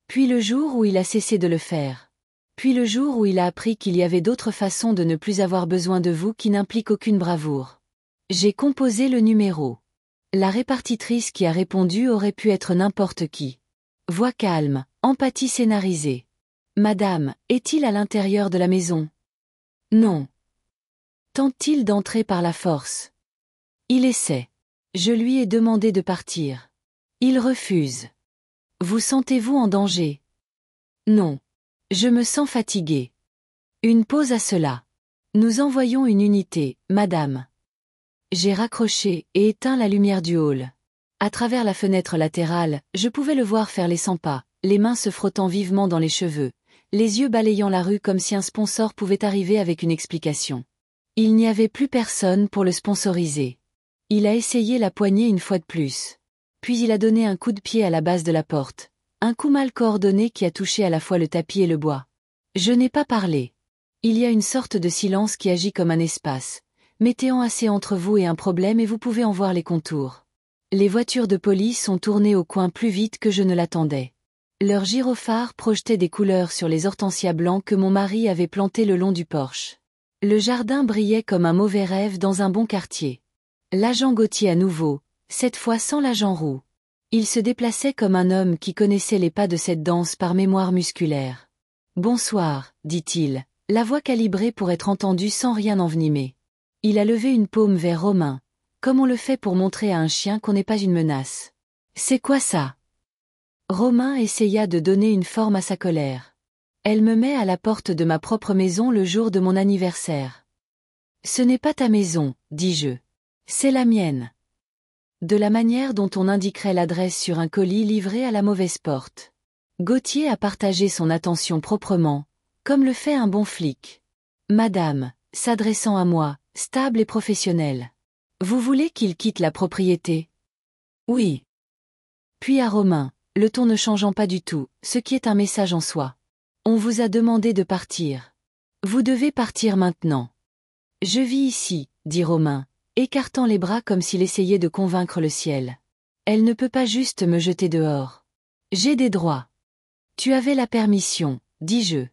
Puis le jour où il a cessé de le faire. Puis le jour où il a appris qu'il y avait d'autres façons de ne plus avoir besoin de vous qui n'impliquent aucune bravoure. J'ai composé le numéro. La répartitrice qui a répondu aurait pu être n'importe qui. Voix calme, empathie scénarisée. Madame, est-il à l'intérieur de la maison? Non. Tente-t-il d'entrer par la force? Il essaie. Je lui ai demandé de partir. Il refuse. Vous sentez-vous en danger? Non. Je me sens fatigué. Une pause à cela. Nous envoyons une unité, madame. J'ai raccroché et éteint la lumière du hall. À travers la fenêtre latérale, je pouvais le voir faire les 100 pas, les mains se frottant vivement dans les cheveux, les yeux balayant la rue comme si un sponsor pouvait arriver avec une explication. Il n'y avait plus personne pour le sponsoriser. Il a essayé la poignée une fois de plus. Puis il a donné un coup de pied à la base de la porte. Un coup mal coordonné qui a touché à la fois le tapis et le bois. Je n'ai pas parlé. Il y a une sorte de silence qui agit comme un espace, mettant assez entre vous et un problème et vous pouvez en voir les contours. Les voitures de police ont tourné au coin plus vite que je ne l'attendais. Leurs gyrophares projetaient des couleurs sur les hortensias blancs que mon mari avait plantés le long du porche. Le jardin brillait comme un mauvais rêve dans un bon quartier. L'agent Gauthier à nouveau, cette fois sans l'agent Roux. Il se déplaçait comme un homme qui connaissait les pas de cette danse par mémoire musculaire. « Bonsoir », dit-il, la voix calibrée pour être entendue sans rien envenimer. Il a levé une paume vers Romain, comme on le fait pour montrer à un chien qu'on n'est pas une menace. « C'est quoi ça ?» Romain essaya de donner une forme à sa colère. « Elle me met à la porte de ma propre maison le jour de mon anniversaire. »« Ce n'est pas ta maison, dis-je. C'est la mienne. » De la manière dont on indiquerait l'adresse sur un colis livré à la mauvaise porte. Gauthier a partagé son attention proprement, comme le fait un bon flic. « Madame, s'adressant à moi, stable et professionnel. Vous voulez qu'il quitte la propriété? » Oui. Puis à Romain, le ton ne changeant pas du tout, ce qui est un message en soi. On vous a demandé de partir. Vous devez partir maintenant. Je vis ici, dit Romain, écartant les bras comme s'il essayait de convaincre le ciel. Elle ne peut pas juste me jeter dehors. J'ai des droits. Tu avais la permission, dis-je.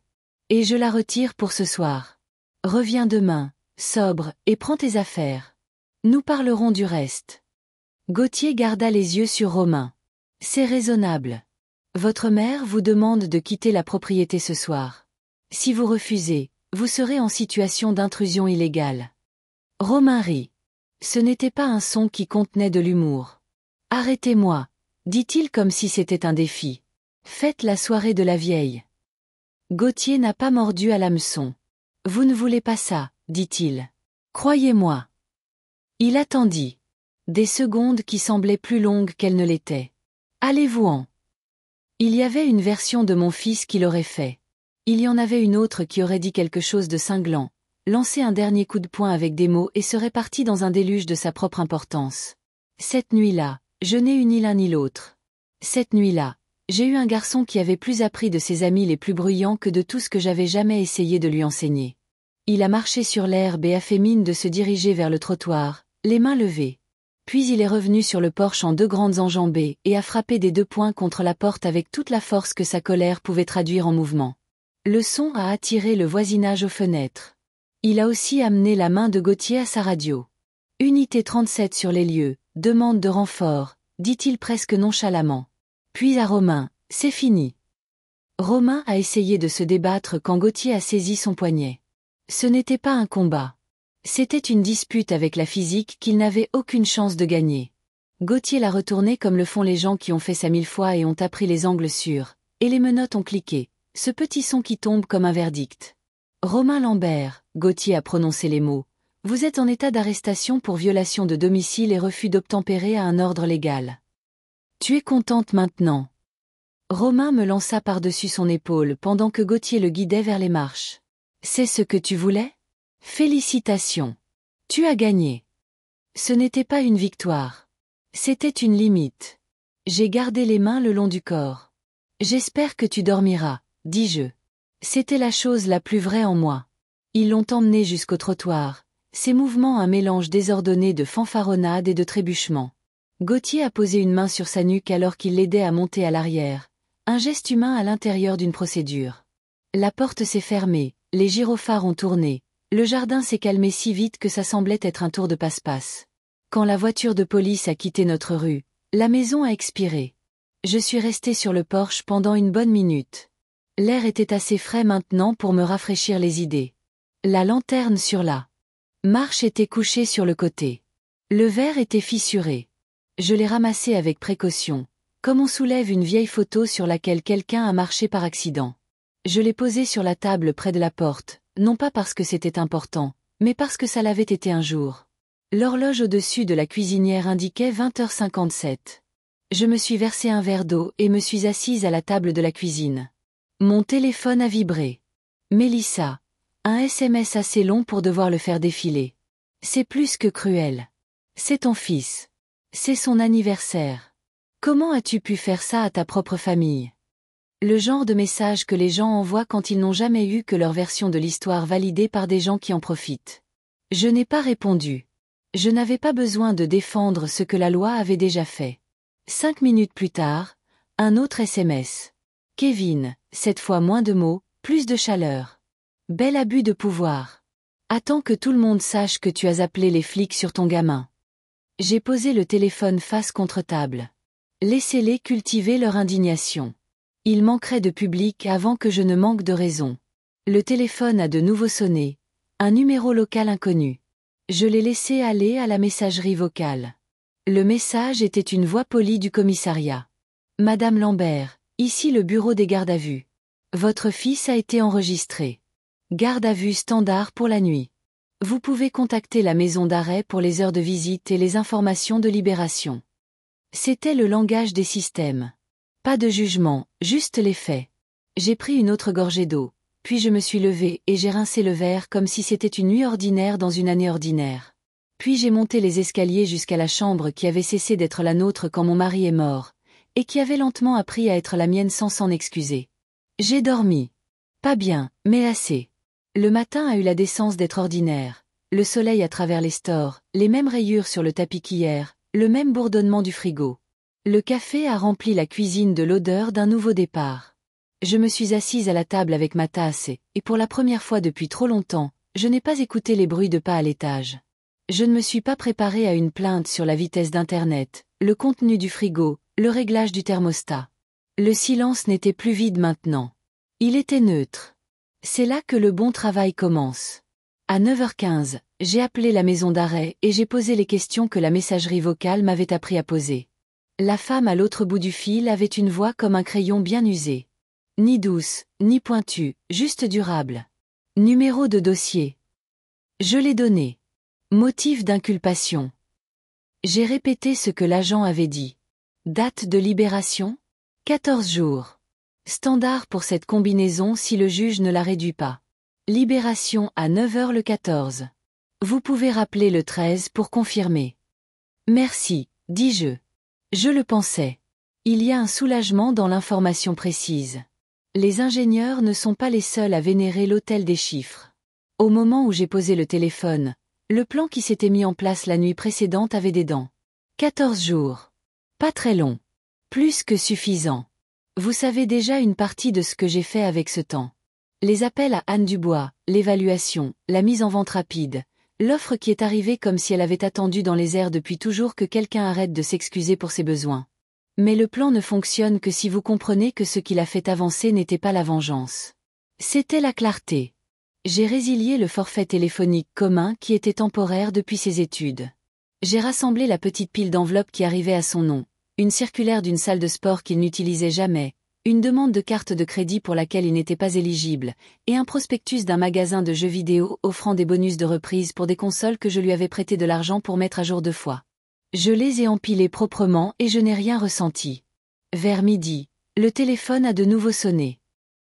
Et je la retire pour ce soir. Reviens demain, sobre, et prends tes affaires. Nous parlerons du reste. Gauthier garda les yeux sur Romain. C'est raisonnable. Votre mère vous demande de quitter la propriété ce soir. Si vous refusez, vous serez en situation d'intrusion illégale. Romain rit. Ce n'était pas un son qui contenait de l'humour. Arrêtez-moi, dit-il comme si c'était un défi. Faites la soirée de la vieille. Gauthier n'a pas mordu à l'hameçon. Vous ne voulez pas ça, dit-il. Croyez-moi. Il attendit. Des secondes qui semblaient plus longues qu'elles ne l'étaient. Allez-vous-en. Il y avait une version de mon fils qui l'aurait fait. Il y en avait une autre qui aurait dit quelque chose de cinglant, lancer un dernier coup de poing avec des mots et serait parti dans un déluge de sa propre importance. Cette nuit-là, je n'ai eu ni l'un ni l'autre. Cette nuit-là, j'ai eu un garçon qui avait plus appris de ses amis les plus bruyants que de tout ce que j'avais jamais essayé de lui enseigner. Il a marché sur l'herbe et a fait mine de se diriger vers le trottoir, les mains levées. Puis il est revenu sur le porche en deux grandes enjambées et a frappé des 2 poings contre la porte avec toute la force que sa colère pouvait traduire en mouvement. Le son a attiré le voisinage aux fenêtres. Il a aussi amené la main de Gauthier à sa radio. Unité 37 sur les lieux, demande de renfort, dit-il presque nonchalamment. Puis à Romain, c'est fini. Romain a essayé de se débattre quand Gauthier a saisi son poignet. Ce n'était pas un combat. C'était une dispute avec la physique qu'il n'avait aucune chance de gagner. Gauthier l'a retourné comme le font les gens qui ont fait ça 1000 fois et ont appris les angles sûrs, et les menottes ont cliqué, ce petit son qui tombe comme un verdict. Romain Lambert, Gauthier a prononcé les mots. Vous êtes en état d'arrestation pour violation de domicile et refus d'obtempérer à un ordre légal. Tu es contente maintenant. Romain me lança par-dessus son épaule pendant que Gauthier le guidait vers les marches. C'est ce que tu voulais ? Félicitations. Tu as gagné. Ce n'était pas une victoire. C'était une limite. J'ai gardé les mains le long du corps. J'espère que tu dormiras, dis-je. C'était la chose la plus vraie en moi. Ils l'ont emmené jusqu'au trottoir, ses mouvements un mélange désordonné de fanfaronnade et de trébuchement. Gauthier a posé une main sur sa nuque alors qu'il l'aidait à monter à l'arrière, un geste humain à l'intérieur d'une procédure. La porte s'est fermée, les gyrophares ont tourné, le jardin s'est calmé si vite que ça semblait être un tour de passe-passe. Quand la voiture de police a quitté notre rue, la maison a expiré. Je suis resté sur le porche pendant une bonne minute. L'air était assez frais maintenant pour me rafraîchir les idées. La lanterne sur la marche était couchée sur le côté. Le verre était fissuré. Je l'ai ramassé avec précaution, comme on soulève une vieille photo sur laquelle quelqu'un a marché par accident. Je l'ai posé sur la table près de la porte, non pas parce que c'était important, mais parce que ça l'avait été un jour. L'horloge au-dessus de la cuisinière indiquait 20h57. Je me suis versé un verre d'eau et me suis assise à la table de la cuisine. Mon téléphone a vibré. Mélissa. Un SMS assez long pour devoir le faire défiler. C'est plus que cruel. C'est ton fils. C'est son anniversaire. Comment as-tu pu faire ça à ta propre famille ? Le genre de message que les gens envoient quand ils n'ont jamais eu que leur version de l'histoire validée par des gens qui en profitent. Je n'ai pas répondu. Je n'avais pas besoin de défendre ce que la loi avait déjà fait. 5 minutes plus tard, un autre SMS. Kevin, cette fois moins de mots, plus de chaleur. Bel abus de pouvoir. Attends que tout le monde sache que tu as appelé les flics sur ton gamin. J'ai posé le téléphone face contre table. Laissez-les cultiver leur indignation. Il manquerait de public avant que je ne manque de raison. Le téléphone a de nouveau sonné. Un numéro local inconnu. Je l'ai laissé aller à la messagerie vocale. Le message était une voix polie du commissariat. Madame Lambert, ici le bureau des gardes à vue. Votre fils a été enregistré. Garde à vue standard pour la nuit. Vous pouvez contacter la maison d'arrêt pour les heures de visite et les informations de libération. C'était le langage des systèmes. Pas de jugement, juste les faits. J'ai pris une autre gorgée d'eau, puis je me suis levée et j'ai rincé le verre comme si c'était une nuit ordinaire dans une année ordinaire. Puis j'ai monté les escaliers jusqu'à la chambre qui avait cessé d'être la nôtre quand mon mari est mort, et qui avait lentement appris à être la mienne sans s'en excuser. J'ai dormi. Pas bien, mais assez. Le matin a eu la décence d'être ordinaire. Le soleil à travers les stores, les mêmes rayures sur le tapis qu'hier, le même bourdonnement du frigo. Le café a rempli la cuisine de l'odeur d'un nouveau départ. Je me suis assise à la table avec ma tasse et pour la première fois depuis trop longtemps, je n'ai pas écouté les bruits de pas à l'étage. Je ne me suis pas préparée à une plainte sur la vitesse d'Internet, le contenu du frigo, le réglage du thermostat. Le silence n'était plus vide maintenant. Il était neutre. C'est là que le bon travail commence. À 9h15, j'ai appelé la maison d'arrêt et j'ai posé les questions que la messagerie vocale m'avait appris à poser. La femme à l'autre bout du fil avait une voix comme un crayon bien usé. Ni douce, ni pointue, juste durable. Numéro de dossier. Je l'ai donné. Motif d'inculpation. J'ai répété ce que l'agent avait dit. Date de libération ? 14 jours. Standard pour cette combinaison si le juge ne la réduit pas. Libération à 9h le 14. Vous pouvez rappeler le 13 pour confirmer. Merci, dis-je. Je le pensais. Il y a un soulagement dans l'information précise. Les ingénieurs ne sont pas les seuls à vénérer l'autel des chiffres. Au moment où j'ai posé le téléphone, le plan qui s'était mis en place la nuit précédente avait des dents. 14 jours. Pas très long. Plus que suffisant. Vous savez déjà une partie de ce que j'ai fait avec ce temps. Les appels à Anne Dubois, l'évaluation, la mise en vente rapide, l'offre qui est arrivée comme si elle avait attendu dans les airs depuis toujours que quelqu'un arrête de s'excuser pour ses besoins. Mais le plan ne fonctionne que si vous comprenez que ce qui l'a fait avancer n'était pas la vengeance. C'était la clarté. J'ai résilié le forfait téléphonique commun qui était temporaire depuis ses études. J'ai rassemblé la petite pile d'enveloppes qui arrivait à son nom, une circulaire d'une salle de sport qu'il n'utilisait jamais, une demande de carte de crédit pour laquelle il n'était pas éligible, et un prospectus d'un magasin de jeux vidéo offrant des bonus de reprise pour des consoles que je lui avais prêté de l'argent pour mettre à jour 2 fois. Je les ai empilés proprement et je n'ai rien ressenti. Vers midi, le téléphone a de nouveau sonné.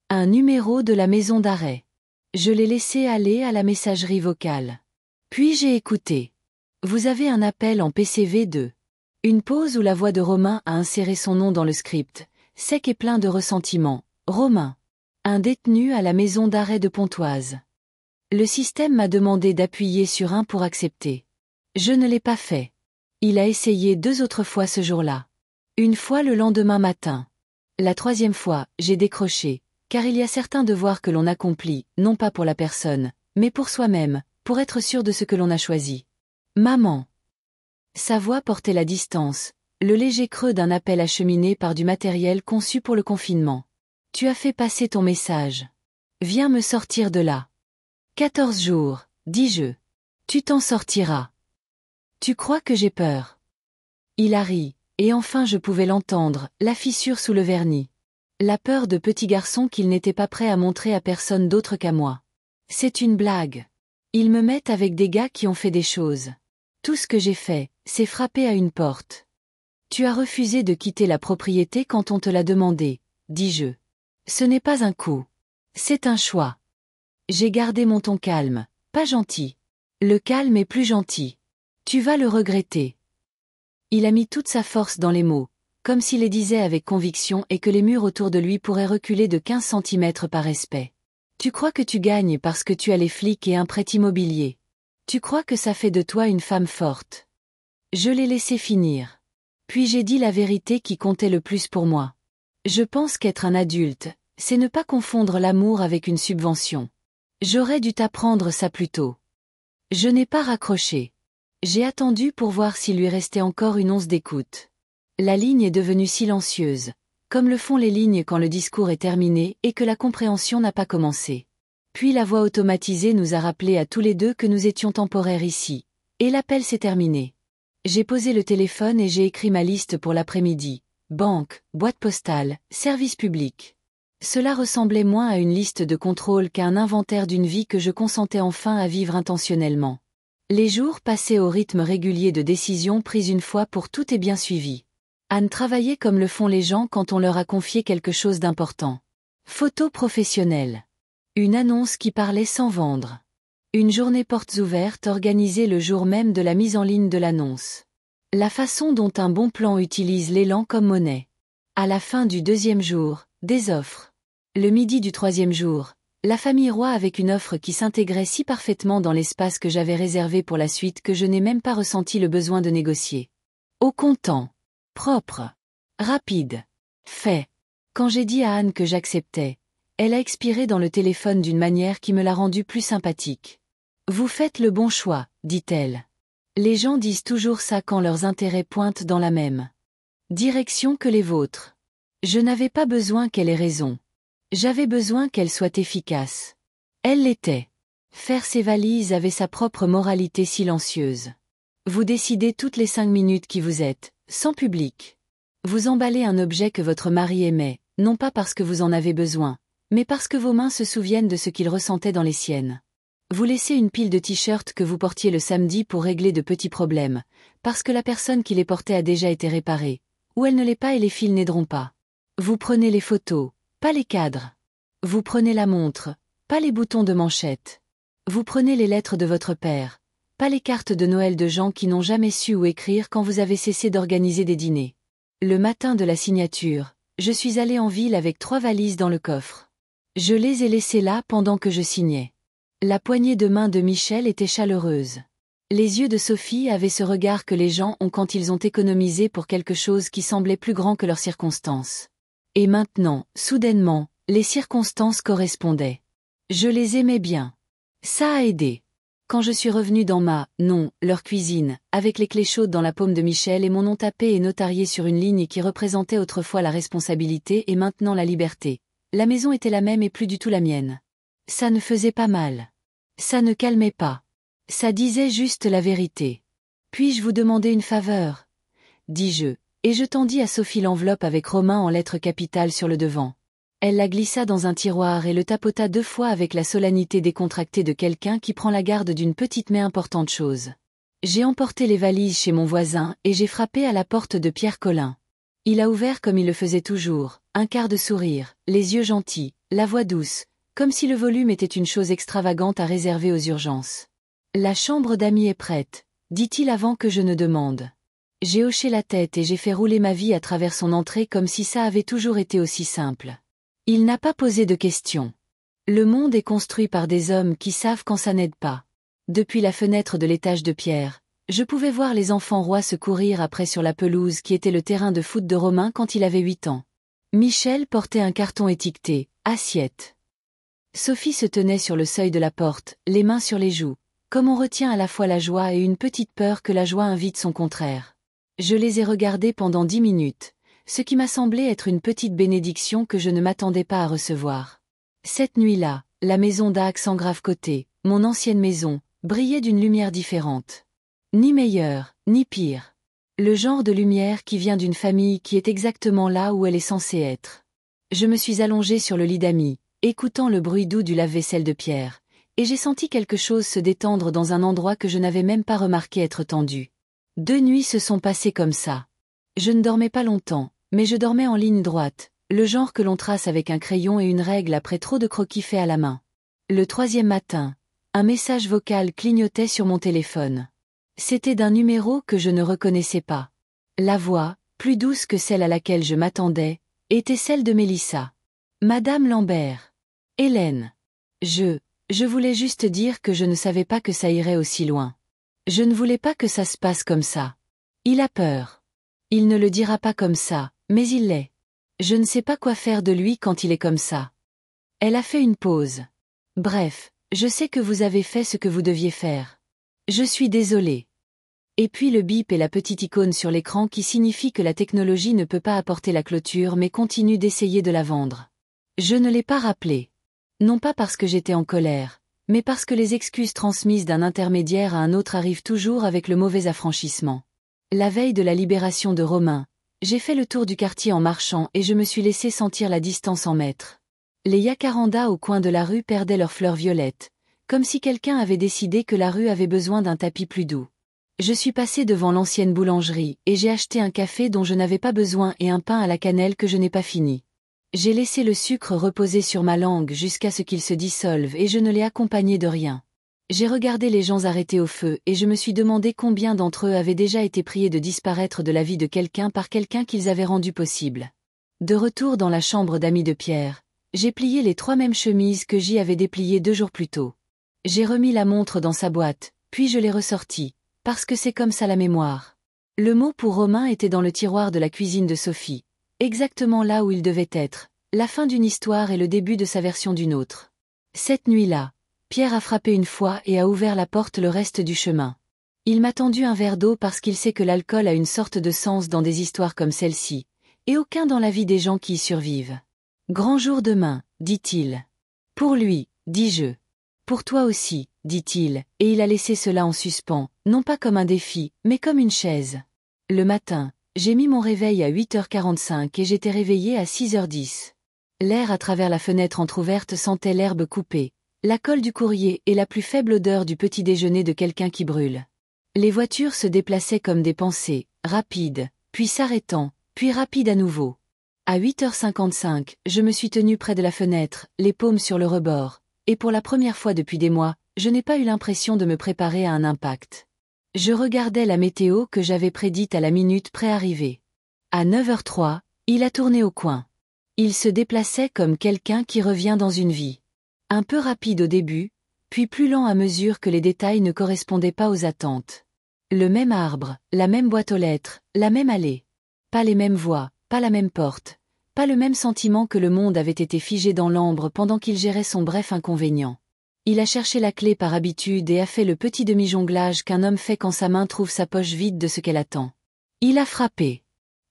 Un numéro de la maison d'arrêt. Je l'ai laissé aller à la messagerie vocale. Puis j'ai écouté. Vous avez un appel en PCV2. Une pause où la voix de Romain a inséré son nom dans le script. Sec et plein de ressentiment. Romain. Un détenu à la maison d'arrêt de Pontoise. Le système m'a demandé d'appuyer sur 1 pour accepter. Je ne l'ai pas fait. Il a essayé 2 autres fois ce jour-là. Une fois le lendemain matin. La 3e fois, j'ai décroché, car il y a certains devoirs que l'on accomplit, non pas pour la personne, mais pour soi-même, pour être sûr de ce que l'on a choisi. Maman. Sa voix portait la distance, le léger creux d'un appel acheminé par du matériel conçu pour le confinement. Tu as fait passer ton message. Viens me sortir de là. 14 jours, dis-je. Tu t'en sortiras. Tu crois que j'ai peur? Il a ri, et enfin je pouvais l'entendre, la fissure sous le vernis. La peur de petit garçon qu'il n'était pas prêt à montrer à personne d'autre qu'à moi. C'est une blague. Ils me mettent avec des gars qui ont fait des choses. Tout ce que j'ai fait, c'est frapper à une porte. Tu as refusé de quitter la propriété quand on te l'a demandé, dis-je. Ce n'est pas un coup. C'est un choix. J'ai gardé mon ton calme, pas gentil. Le calme est plus gentil. Tu vas le regretter. Il a mis toute sa force dans les mots, comme s'il les disait avec conviction et que les murs autour de lui pourraient reculer de 15 centimètres par respect. Tu crois que tu gagnes parce que tu as les flics et un prêt immobilier. Tu crois que ça fait de toi une femme forte. Je l'ai laissé finir. Puis j'ai dit la vérité qui comptait le plus pour moi. Je pense qu'être un adulte, c'est ne pas confondre l'amour avec une subvention. J'aurais dû t'apprendre ça plus tôt. Je n'ai pas raccroché. J'ai attendu pour voir s'il lui restait encore une once d'écoute. La ligne est devenue silencieuse, comme le font les lignes quand le discours est terminé et que la compréhension n'a pas commencé. Puis la voix automatisée nous a rappelé à tous les deux que nous étions temporaires ici, et l'appel s'est terminé. J'ai posé le téléphone et j'ai écrit ma liste pour l'après-midi. Banque, boîte postale, service public. Cela ressemblait moins à une liste de contrôle qu'à un inventaire d'une vie que je consentais enfin à vivre intentionnellement. Les jours passaient au rythme régulier de décisions prises une fois pour toutes et bien suivies. Anne travaillait comme le font les gens quand on leur a confié quelque chose d'important. Photo professionnelle. Une annonce qui parlait sans vendre. Une journée portes ouvertes organisée le jour même de la mise en ligne de l'annonce. La façon dont un bon plan utilise l'élan comme monnaie. À la fin du 2e jour, des offres. Le midi du 3e jour, la famille Roy avec une offre qui s'intégrait si parfaitement dans l'espace que j'avais réservé pour la suite que je n'ai même pas ressenti le besoin de négocier. Au comptant. Propre. Rapide. Fait. Quand j'ai dit à Anne que j'acceptais, elle a expiré dans le téléphone d'une manière qui me l'a rendue plus sympathique. Vous faites le bon choix, dit-elle. Les gens disent toujours ça quand leurs intérêts pointent dans la même direction que les vôtres. Je n'avais pas besoin qu'elle ait raison. J'avais besoin qu'elle soit efficace. Elle l'était. Faire ses valises avait sa propre moralité silencieuse. Vous décidez toutes les 5 minutes qui vous êtes, sans public. Vous emballez un objet que votre mari aimait, non pas parce que vous en avez besoin, mais parce que vos mains se souviennent de ce qu'il ressentait dans les siennes. Vous laissez une pile de t-shirts que vous portiez le samedi pour régler de petits problèmes, parce que la personne qui les portait a déjà été réparée, ou elle ne l'est pas et les fils n'aideront pas. Vous prenez les photos, pas les cadres. Vous prenez la montre, pas les boutons de manchette. Vous prenez les lettres de votre père, pas les cartes de Noël de gens qui n'ont jamais su où écrire quand vous avez cessé d'organiser des dîners. Le matin de la signature, je suis allée en ville avec 3 valises dans le coffre. Je les ai laissées là pendant que je signais. La poignée de main de Michel était chaleureuse. Les yeux de Sophie avaient ce regard que les gens ont quand ils ont économisé pour quelque chose qui semblait plus grand que leurs circonstances. Et maintenant, soudainement, les circonstances correspondaient. Je les aimais bien. Ça a aidé. Quand je suis revenue dans leur cuisine, avec les clés chaudes dans la paume de Michel et mon nom tapé et notarié sur une ligne qui représentait autrefois la responsabilité et maintenant la liberté, la maison était la même et plus du tout la mienne. Ça ne faisait pas mal. Ça ne calmait pas. Ça disait juste la vérité. Puis-je vous demander une faveur? Dis-je, et je tendis à Sophie l'enveloppe avec Romain en lettres capitales sur le devant. Elle la glissa dans un tiroir et le tapota 2 fois avec la solennité décontractée de quelqu'un qui prend la garde d'une petite mais importante chose. J'ai emporté les valises chez mon voisin et j'ai frappé à la porte de Pierre Collin. Il a ouvert comme il le faisait toujours, un quart de sourire, les yeux gentils, la voix douce, comme si le volume était une chose extravagante à réserver aux urgences. La chambre d'amis est prête, dit-il avant que je ne demande. J'ai hoché la tête et j'ai fait rouler ma vie à travers son entrée comme si ça avait toujours été aussi simple. Il n'a pas posé de questions. Le monde est construit par des hommes qui savent quand ça n'aide pas. Depuis la fenêtre de l'étage de Pierre, je pouvais voir les enfants rois se courir après sur la pelouse qui était le terrain de foot de Romain quand il avait 8 ans. Michel portait un carton étiqueté « Assiette ». Sophie se tenait sur le seuil de la porte, les mains sur les joues, comme on retient à la fois la joie et une petite peur que la joie invite son contraire. Je les ai regardés pendant 10 minutes, ce qui m'a semblé être une petite bénédiction que je ne m'attendais pas à recevoir. Cette nuit-là, la maison d'Axe en Grave-Côté, mon ancienne maison, brillait d'une lumière différente. Ni meilleure, ni pire. Le genre de lumière qui vient d'une famille qui est exactement là où elle est censée être. Je me suis allongée sur le lit d'amis, écoutant le bruit doux du lave-vaisselle de Pierre, et j'ai senti quelque chose se détendre dans un endroit que je n'avais même pas remarqué être tendu. 2 nuits se sont passées comme ça. Je ne dormais pas longtemps, mais je dormais en ligne droite, le genre que l'on trace avec un crayon et une règle après trop de croquis faits à la main. Le 3e matin, un message vocal clignotait sur mon téléphone. C'était d'un numéro que je ne reconnaissais pas. La voix, plus douce que celle à laquelle je m'attendais, était celle de Mélissa. Madame Lambert. Hélène. Je voulais juste dire que je ne savais pas que ça irait aussi loin. Je ne voulais pas que ça se passe comme ça. Il a peur. Il ne le dira pas comme ça, mais il l'est. Je ne sais pas quoi faire de lui quand il est comme ça. Elle a fait une pause. Bref, je sais que vous avez fait ce que vous deviez faire. Je suis désolée. Et puis le bip et la petite icône sur l'écran qui signifie que la technologie ne peut pas apporter la clôture mais continue d'essayer de la vendre. Je ne l'ai pas rappelé. Non pas parce que j'étais en colère, mais parce que les excuses transmises d'un intermédiaire à un autre arrivent toujours avec le mauvais affranchissement. La veille de la libération de Romain, j'ai fait le tour du quartier en marchant et je me suis laissé sentir la distance en mètres. Les jacarandas au coin de la rue perdaient leurs fleurs violettes, comme si quelqu'un avait décidé que la rue avait besoin d'un tapis plus doux. Je suis passé devant l'ancienne boulangerie et j'ai acheté un café dont je n'avais pas besoin et un pain à la cannelle que je n'ai pas fini. J'ai laissé le sucre reposer sur ma langue jusqu'à ce qu'il se dissolve et je ne l'ai accompagné de rien. J'ai regardé les gens arrêtés au feu et je me suis demandé combien d'entre eux avaient déjà été priés de disparaître de la vie de quelqu'un par quelqu'un qu'ils avaient rendu possible. De retour dans la chambre d'amis de Pierre, j'ai plié les 3 mêmes chemises que j'y avais dépliées 2 jours plus tôt. J'ai remis la montre dans sa boîte, puis je l'ai ressortie, parce que c'est comme ça la mémoire. Le mot pour Romain était dans le tiroir de la cuisine de Sophie, exactement là où il devait être, la fin d'une histoire et le début de sa version d'une autre. Cette nuit-là, Pierre a frappé une fois et a ouvert la porte le reste du chemin. Il m'a tendu un verre d'eau parce qu'il sait que l'alcool a une sorte de sens dans des histoires comme celle-ci, et aucun dans la vie des gens qui y survivent. Grand jour demain, dit-il. Pour lui, dis-je. Pour toi aussi, dit-il, et il a laissé cela en suspens, non pas comme un défi, mais comme une chaise. Le matin, j'ai mis mon réveil à 8h45 et j'étais réveillée à 6h10. L'air à travers la fenêtre entr'ouverte sentait l'herbe coupée, la colle du courrier et la plus faible odeur du petit déjeuner de quelqu'un qui brûle. Les voitures se déplaçaient comme des pensées, rapides, puis s'arrêtant, puis rapides à nouveau. À 8h55, je me suis tenue près de la fenêtre, les paumes sur le rebord, et pour la première fois depuis des mois, je n'ai pas eu l'impression de me préparer à un impact. Je regardais la météo que j'avais prédite à la minute pré-arrivée. À 9h03, il a tourné au coin. Il se déplaçait comme quelqu'un qui revient dans une vie. Un peu rapide au début, puis plus lent à mesure que les détails ne correspondaient pas aux attentes. Le même arbre, la même boîte aux lettres, la même allée. Pas les mêmes voix, pas la même porte, pas le même sentiment que le monde avait été figé dans l'ambre pendant qu'il gérait son bref inconvénient. Il a cherché la clé par habitude et a fait le petit demi-jonglage qu'un homme fait quand sa main trouve sa poche vide de ce qu'elle attend. Il a frappé.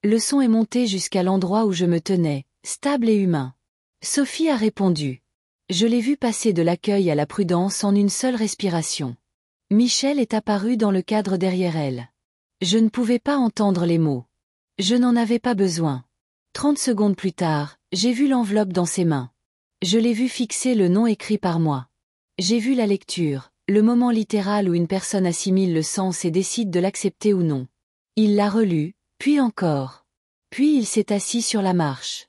Le son est monté jusqu'à l'endroit où je me tenais, stable et humain. Sophie a répondu. Je l'ai vu passer de l'accueil à la prudence en une seule respiration. Michel est apparu dans le cadre derrière elle. Je ne pouvais pas entendre les mots. Je n'en avais pas besoin. 30 secondes plus tard, j'ai vu l'enveloppe dans ses mains. Je l'ai vu fixer le nom écrit par moi. J'ai vu la lecture, le moment littéral où une personne assimile le sens et décide de l'accepter ou non. Il l'a relu, puis encore. Puis il s'est assis sur la marche.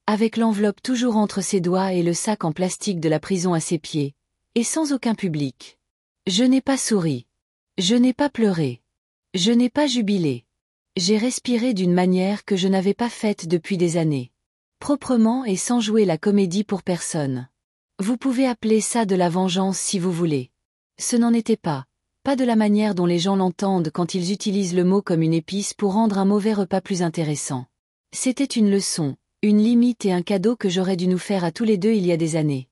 Avec l'enveloppe toujours entre ses doigts et le sac en plastique de la prison à ses pieds, et sans aucun public. Je n'ai pas souri. Je n'ai pas pleuré. Je n'ai pas jubilé. J'ai respiré d'une manière que je n'avais pas faite depuis des années. Proprement et sans jouer la comédie pour personne. Vous pouvez appeler ça de la vengeance si vous voulez. Ce n'en était pas. Pas de la manière dont les gens l'entendent quand ils utilisent le mot comme une épice pour rendre un mauvais repas plus intéressant. C'était une leçon, une limite et un cadeau que j'aurais dû nous faire à tous les deux il y a des années.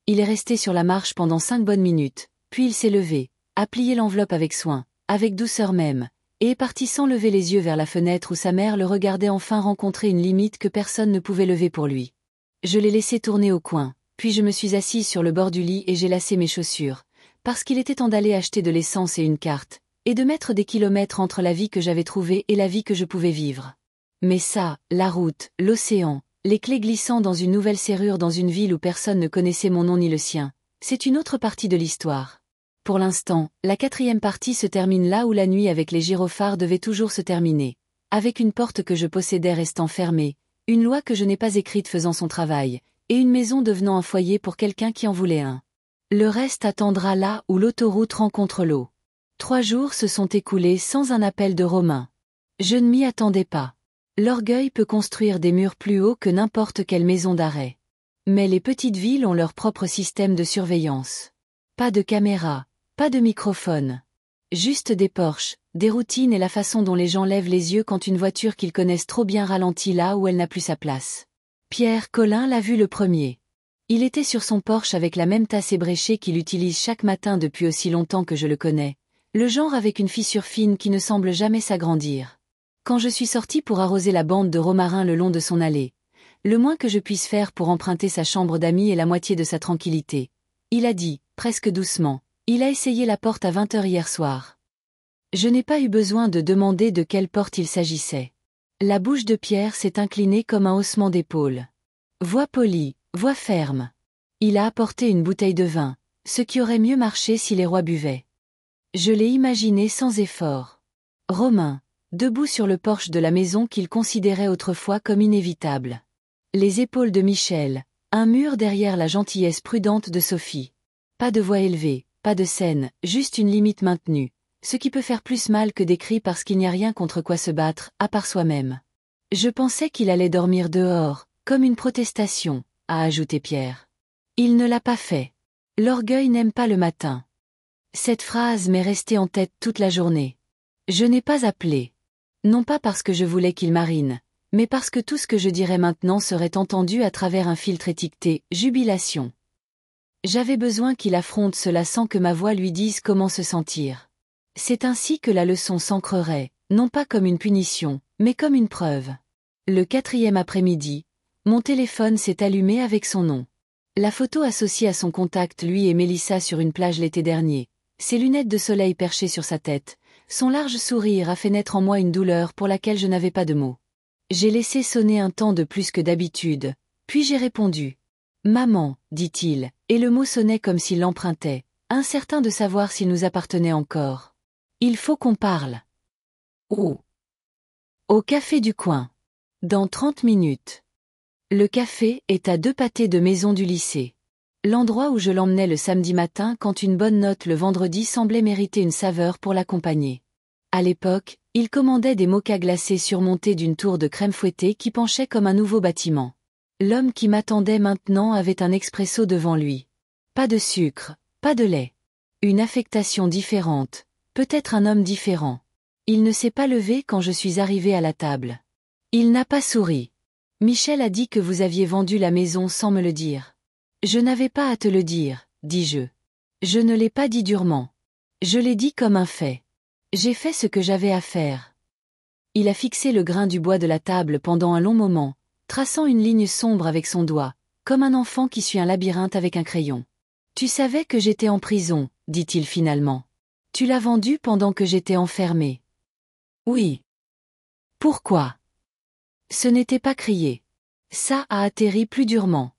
Il est resté sur la marche pendant 5 bonnes minutes, puis il s'est levé, a plié l'enveloppe avec soin, avec douceur même, et est parti sans lever les yeux vers la fenêtre où sa mère le regardait enfin rencontrer une limite que personne ne pouvait lever pour lui. Je l'ai laissé tourner au coin, puis je me suis assise sur le bord du lit et j'ai lacé mes chaussures, parce qu'il était temps d'aller acheter de l'essence et une carte, et de mettre des kilomètres entre la vie que j'avais trouvée et la vie que je pouvais vivre. Mais ça, la route, l'océan, les clés glissant dans une nouvelle serrure dans une ville où personne ne connaissait mon nom ni le sien, c'est une autre partie de l'histoire. Pour l'instant, la 4e partie se termine là où la nuit avec les gyrophares devait toujours se terminer, avec une porte que je possédais restant fermée, une loi que je n'ai pas écrite faisant son travail, et une maison devenant un foyer pour quelqu'un qui en voulait un. Le reste attendra là où l'autoroute rencontre l'eau. 3 jours se sont écoulés sans un appel de Romain. Je ne m'y attendais pas. L'orgueil peut construire des murs plus hauts que n'importe quelle maison d'arrêt. Mais les petites villes ont leur propre système de surveillance. Pas de caméra, pas de microphone. Juste des Porsche, des routines et la façon dont les gens lèvent les yeux quand une voiture qu'ils connaissent trop bien ralentit là où elle n'a plus sa place. Pierre Collin l'a vu le premier. Il était sur son Porsche avec la même tasse ébréchée qu'il utilise chaque matin depuis aussi longtemps que je le connais, le genre avec une fissure fine qui ne semble jamais s'agrandir. Quand je suis sortie pour arroser la bande de romarin le long de son allée, le moins que je puisse faire pour emprunter sa chambre d'amis est la moitié de sa tranquillité. Il a dit, presque doucement, il a essayé la porte à 20h hier soir. Je n'ai pas eu besoin de demander de quelle porte il s'agissait. La bouche de Pierre s'est inclinée comme un haussement d'épaule. Voix polie, voix ferme. Il a apporté une bouteille de vin, ce qui aurait mieux marché si les rois buvaient. Je l'ai imaginé sans effort. Romain, debout sur le porche de la maison qu'il considérait autrefois comme inévitable. Les épaules de Michel, un mur derrière la gentillesse prudente de Sophie. Pas de voix élevée, pas de scène, juste une limite maintenue, ce qui peut faire plus mal que des cris parce qu'il n'y a rien contre quoi se battre, à part soi-même. Je pensais qu'il allait dormir dehors, comme une protestation, a ajouté Pierre. Il ne l'a pas fait. L'orgueil n'aime pas le matin. Cette phrase m'est restée en tête toute la journée. Je n'ai pas appelé. Non pas parce que je voulais qu'il marine, mais parce que tout ce que je dirais maintenant serait entendu à travers un filtre étiqueté « jubilation ». J'avais besoin qu'il affronte cela sans que ma voix lui dise comment se sentir. C'est ainsi que la leçon s'ancrerait, non pas comme une punition, mais comme une preuve. Le 4e après-midi, mon téléphone s'est allumé avec son nom. La photo associée à son contact lui et Mélissa sur une plage l'été dernier, ses lunettes de soleil perchées sur sa tête, son large sourire a fait naître en moi une douleur pour laquelle je n'avais pas de mots. J'ai laissé sonner un temps de plus que d'habitude, puis j'ai répondu. « Maman », dit-il, et le mot sonnait comme s'il l'empruntait, incertain de savoir s'il nous appartenait encore. « Il faut qu'on parle. » Oh. Au café du coin. Dans 30 minutes. Le café est à 2 pâtés de maison du lycée. L'endroit où je l'emmenais le samedi matin quand une bonne note le vendredi semblait mériter une saveur pour l'accompagner. À l'époque, il commandait des mokas glacés surmontés d'une tour de crème fouettée qui penchait comme un nouveau bâtiment. L'homme qui m'attendait maintenant avait un expresso devant lui. Pas de sucre, pas de lait. Une affectation différente, peut-être un homme différent. Il ne s'est pas levé quand je suis arrivé à la table. Il n'a pas souri. Michel a dit que vous aviez vendu la maison sans me le dire. Je n'avais pas à te le dire, dis-je. Je ne l'ai pas dit durement. Je l'ai dit comme un fait. J'ai fait ce que j'avais à faire. Il a fixé le grain du bois de la table pendant un long moment, traçant une ligne sombre avec son doigt, comme un enfant qui suit un labyrinthe avec un crayon. Tu savais que j'étais en prison, dit-il finalement. Tu l'as vendu pendant que j'étais enfermé. Oui. Pourquoi? Ce n'était pas crié. Ça a atterri plus durement.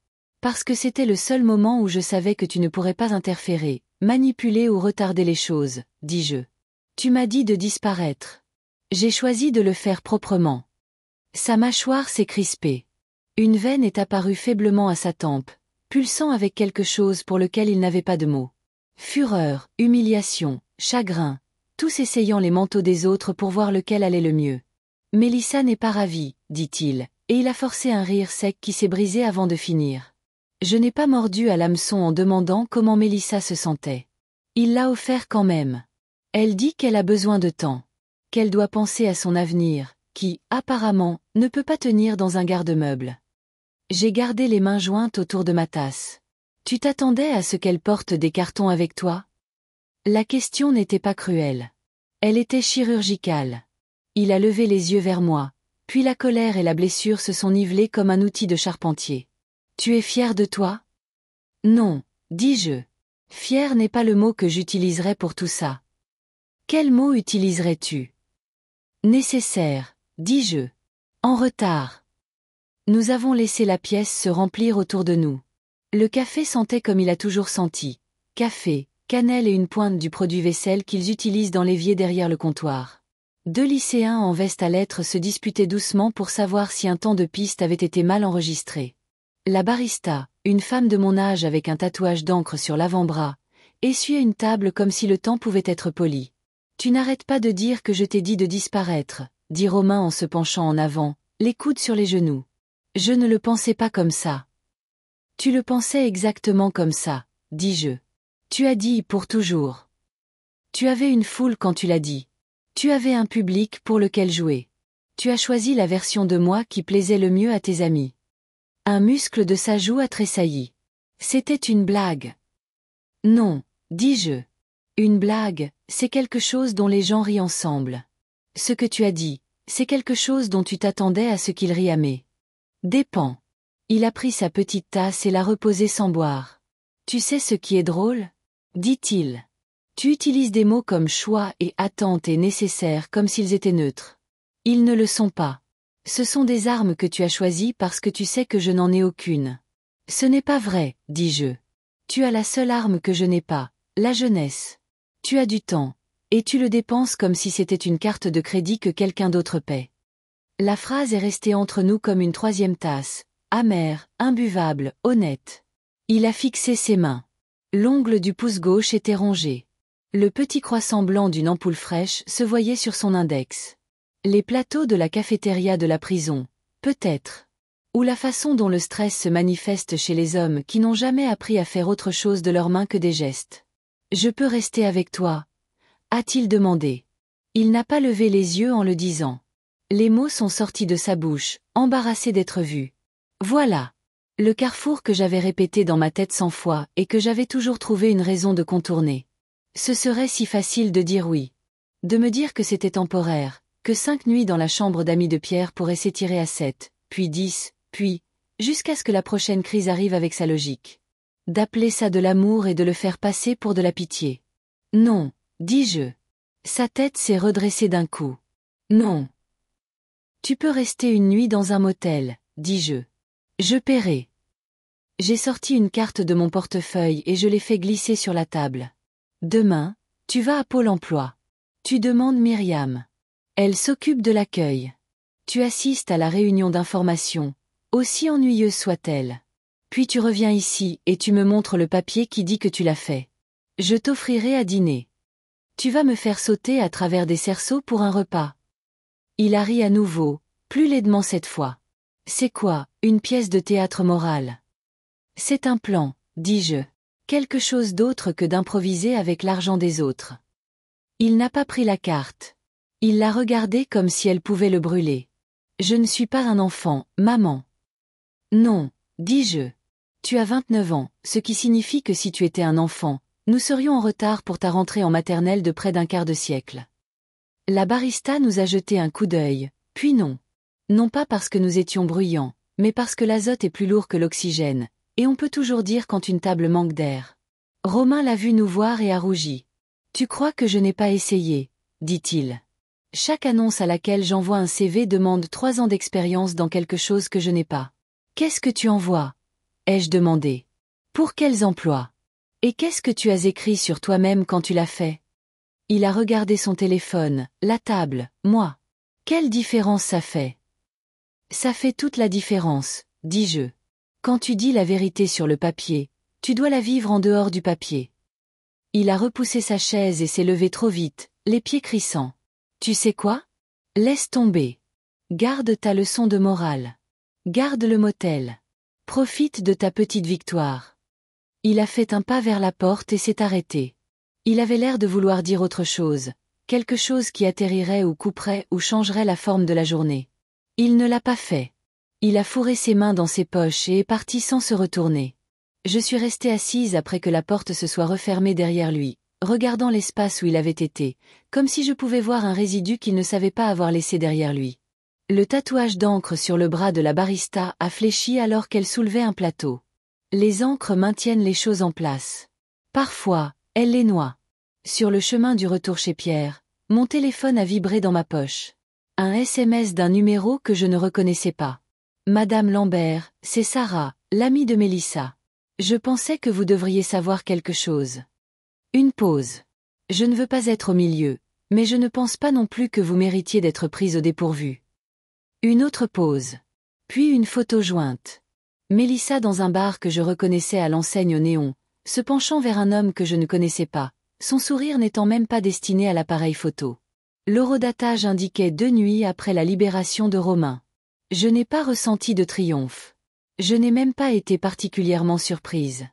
Parce que c'était le seul moment où je savais que tu ne pourrais pas interférer, manipuler ou retarder les choses, dis-je. Tu m'as dit de disparaître. J'ai choisi de le faire proprement. Sa mâchoire s'est crispée. Une veine est apparue faiblement à sa tempe, pulsant avec quelque chose pour lequel il n'avait pas de mots. Fureur, humiliation, chagrin, tous essayant les manteaux des autres pour voir lequel allait le mieux. Mélissa n'est pas ravie, dit-il, et il a forcé un rire sec qui s'est brisé avant de finir. Je n'ai pas mordu à l'hameçon en demandant comment Mélissa se sentait. Il l'a offert quand même. Elle dit qu'elle a besoin de temps. Qu'elle doit penser à son avenir, qui, apparemment, ne peut pas tenir dans un garde-meuble. J'ai gardé les mains jointes autour de ma tasse. Tu t'attendais à ce qu'elle porte des cartons avec toi? La question n'était pas cruelle. Elle était chirurgicale. Il a levé les yeux vers moi, puis la colère et la blessure se sont nivelées comme un outil de charpentier. Tu es fier de toi? Non, dis-je. Fier n'est pas le mot que j'utiliserais pour tout ça. Quel mot utiliserais-tu? Nécessaire, dis-je. En retard. Nous avons laissé la pièce se remplir autour de nous. Le café sentait comme il a toujours senti. Café, cannelle et une pointe du produit vaisselle qu'ils utilisent dans l'évier derrière le comptoir. Deux lycéens en veste à lettres se disputaient doucement pour savoir si un temps de piste avait été mal enregistré. La barista, une femme de mon âge avec un tatouage d'encre sur l'avant-bras, essuyait une table comme si le temps pouvait être poli. Tu n'arrêtes pas de dire que je t'ai dit de disparaître, dit Romain en se penchant en avant, les coudes sur les genoux. Je ne le pensais pas comme ça. Tu le pensais exactement comme ça, dis-je. Tu as dit pour toujours. Tu avais une foule quand tu l'as dit. Tu avais un public pour lequel jouer. Tu as choisi la version de moi qui plaisait le mieux à tes amis. Un muscle de sa joue a tressailli. C'était une blague. Non, dis-je. Une blague, c'est quelque chose dont les gens rient ensemble. Ce que tu as dit, c'est quelque chose dont tu t'attendais à ce qu'ils riamaient. Dépend. Il a pris sa petite tasse et l'a reposée sans boire. Tu sais ce qui est drôle? Dit-il. Tu utilises des mots comme choix et attente et nécessaire comme s'ils étaient neutres. Ils ne le sont pas. Ce sont des armes que tu as choisies parce que tu sais que je n'en ai aucune. Ce n'est pas vrai, dis-je. Tu as la seule arme que je n'ai pas, la jeunesse. Tu as du temps, et tu le dépenses comme si c'était une carte de crédit que quelqu'un d'autre paie. La phrase est restée entre nous comme une troisième tasse, amère, imbuvable, honnête. Il a fixé ses mains. L'ongle du pouce gauche était rongé. Le petit croissant blanc d'une ampoule fraîche se voyait sur son index. Les plateaux de la cafétéria de la prison, peut-être. Ou la façon dont le stress se manifeste chez les hommes qui n'ont jamais appris à faire autre chose de leurs mains que des gestes. Je peux rester avec toi? A-t-il demandé. Il n'a pas levé les yeux en le disant. Les mots sont sortis de sa bouche, embarrassés d'être vus. Voilà. Le carrefour que j'avais répété dans ma tête 100 fois et que j'avais toujours trouvé une raison de contourner. Ce serait si facile de dire oui. De me dire que c'était temporaire, que 5 nuits dans la chambre d'amis de Pierre pourraient s'étirer à 7, puis 10, puis, jusqu'à ce que la prochaine crise arrive avec sa logique. D'appeler ça de l'amour et de le faire passer pour de la pitié. Non, dis-je. Sa tête s'est redressée d'un coup. Non. Tu peux rester une nuit dans un motel, dis-je. Je paierai. J'ai sorti une carte de mon portefeuille et je l'ai fait glisser sur la table. Demain, tu vas à Pôle emploi. Tu demandes Myriam. Elle s'occupe de l'accueil. Tu assistes à la réunion d'information, aussi ennuyeuse soit-elle. Puis tu reviens ici et tu me montres le papier qui dit que tu l'as fait. Je t'offrirai à dîner. Tu vas me faire sauter à travers des cerceaux pour un repas. Il a ri à nouveau, plus laidement cette fois. C'est quoi, une pièce de théâtre moral? C'est un plan, dis-je. Quelque chose d'autre que d'improviser avec l'argent des autres. Il n'a pas pris la carte. Il l'a regardée comme si elle pouvait le brûler. Je ne suis pas un enfant, maman. Non, dis-je. Tu as 29 ans, ce qui signifie que si tu étais un enfant, nous serions en retard pour ta rentrée en maternelle de près d'un quart de siècle. La barista nous a jeté un coup d'œil, puis non. Non pas parce que nous étions bruyants, mais parce que l'azote est plus lourd que l'oxygène, et on peut toujours dire quand une table manque d'air. Romain l'a vu nous voir et a rougi. Tu crois que je n'ai pas essayé, dit-il. Chaque annonce à laquelle j'envoie un CV demande 3 ans d'expérience dans quelque chose que je n'ai pas. Qu'est-ce que tu envoies? Ai-je demandé. Pour quels emplois? Et qu'est-ce que tu as écrit sur toi-même quand tu l'as fait? Il a regardé son téléphone, la table, moi. Quelle différence ça fait? Ça fait toute la différence, dis-je. Quand tu dis la vérité sur le papier, tu dois la vivre en dehors du papier. Il a repoussé sa chaise et s'est levé trop vite, les pieds crissants. Tu sais quoi? Laisse tomber. Garde ta leçon de morale. Garde le motel. Profite de ta petite victoire. Il a fait un pas vers la porte et s'est arrêté. Il avait l'air de vouloir dire autre chose, quelque chose qui atterrirait ou couperait ou changerait la forme de la journée. Il ne l'a pas fait. Il a fourré ses mains dans ses poches et est parti sans se retourner. Je suis restée assise après que la porte se soit refermée derrière lui, regardant l'espace où il avait été, comme si je pouvais voir un résidu qu'il ne savait pas avoir laissé derrière lui. Le tatouage d'encre sur le bras de la barista a fléchi alors qu'elle soulevait un plateau. Les encres maintiennent les choses en place. Parfois, elles les noient. Sur le chemin du retour chez Pierre, mon téléphone a vibré dans ma poche. Un SMS d'un numéro que je ne reconnaissais pas. Madame Lambert, c'est Sarah, l'amie de Mélissa. Je pensais que vous devriez savoir quelque chose. Une pause. Je ne veux pas être au milieu, mais je ne pense pas non plus que vous méritiez d'être prise au dépourvu. Une autre pause. Puis une photo jointe. Mélissa dans un bar que je reconnaissais à l'enseigne au néon, se penchant vers un homme que je ne connaissais pas, son sourire n'étant même pas destiné à l'appareil photo. L'horodatage indiquait 2 nuits après la libération de Romain. Je n'ai pas ressenti de triomphe. Je n'ai même pas été particulièrement surprise.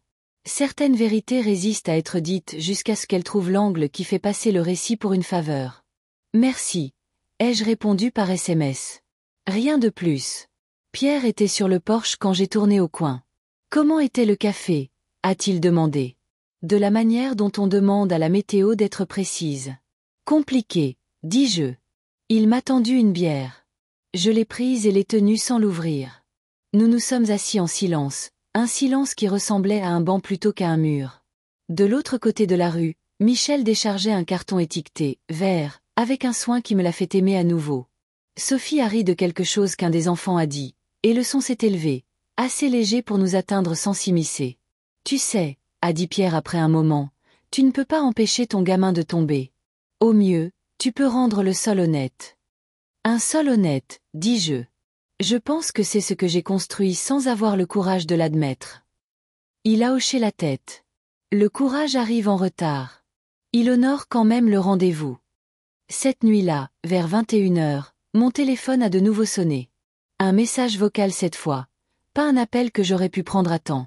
Certaines vérités résistent à être dites jusqu'à ce qu'elles trouvent l'angle qui fait passer le récit pour une faveur. Merci, ai-je répondu par SMS. Rien de plus. Pierre était sur le porche quand j'ai tourné au coin. Comment était le café? A-t-il demandé. De la manière dont on demande à la météo d'être précise. Compliqué, dis-je. Il m'a tendu une bière. Je l'ai prise et l'ai tenue sans l'ouvrir. Nous nous sommes assis en silence, un silence qui ressemblait à un banc plutôt qu'à un mur. De l'autre côté de la rue, Michel déchargeait un carton étiqueté « vert », avec un soin qui me l'a fait aimer à nouveau. Sophie a ri de quelque chose qu'un des enfants a dit, et le son s'est élevé, assez léger pour nous atteindre sans s'immiscer. Tu sais, a dit Pierre après un moment, tu ne peux pas empêcher ton gamin de tomber. Au mieux, tu peux rendre le sol honnête. Un sol honnête, dis-je. Je pense que c'est ce que j'ai construit sans avoir le courage de l'admettre. Il a hoché la tête. Le courage arrive en retard. Il honore quand même le rendez-vous. Cette nuit-là, vers 21h, mon téléphone a de nouveau sonné. Un message vocal cette fois. Pas un appel que j'aurais pu prendre à temps.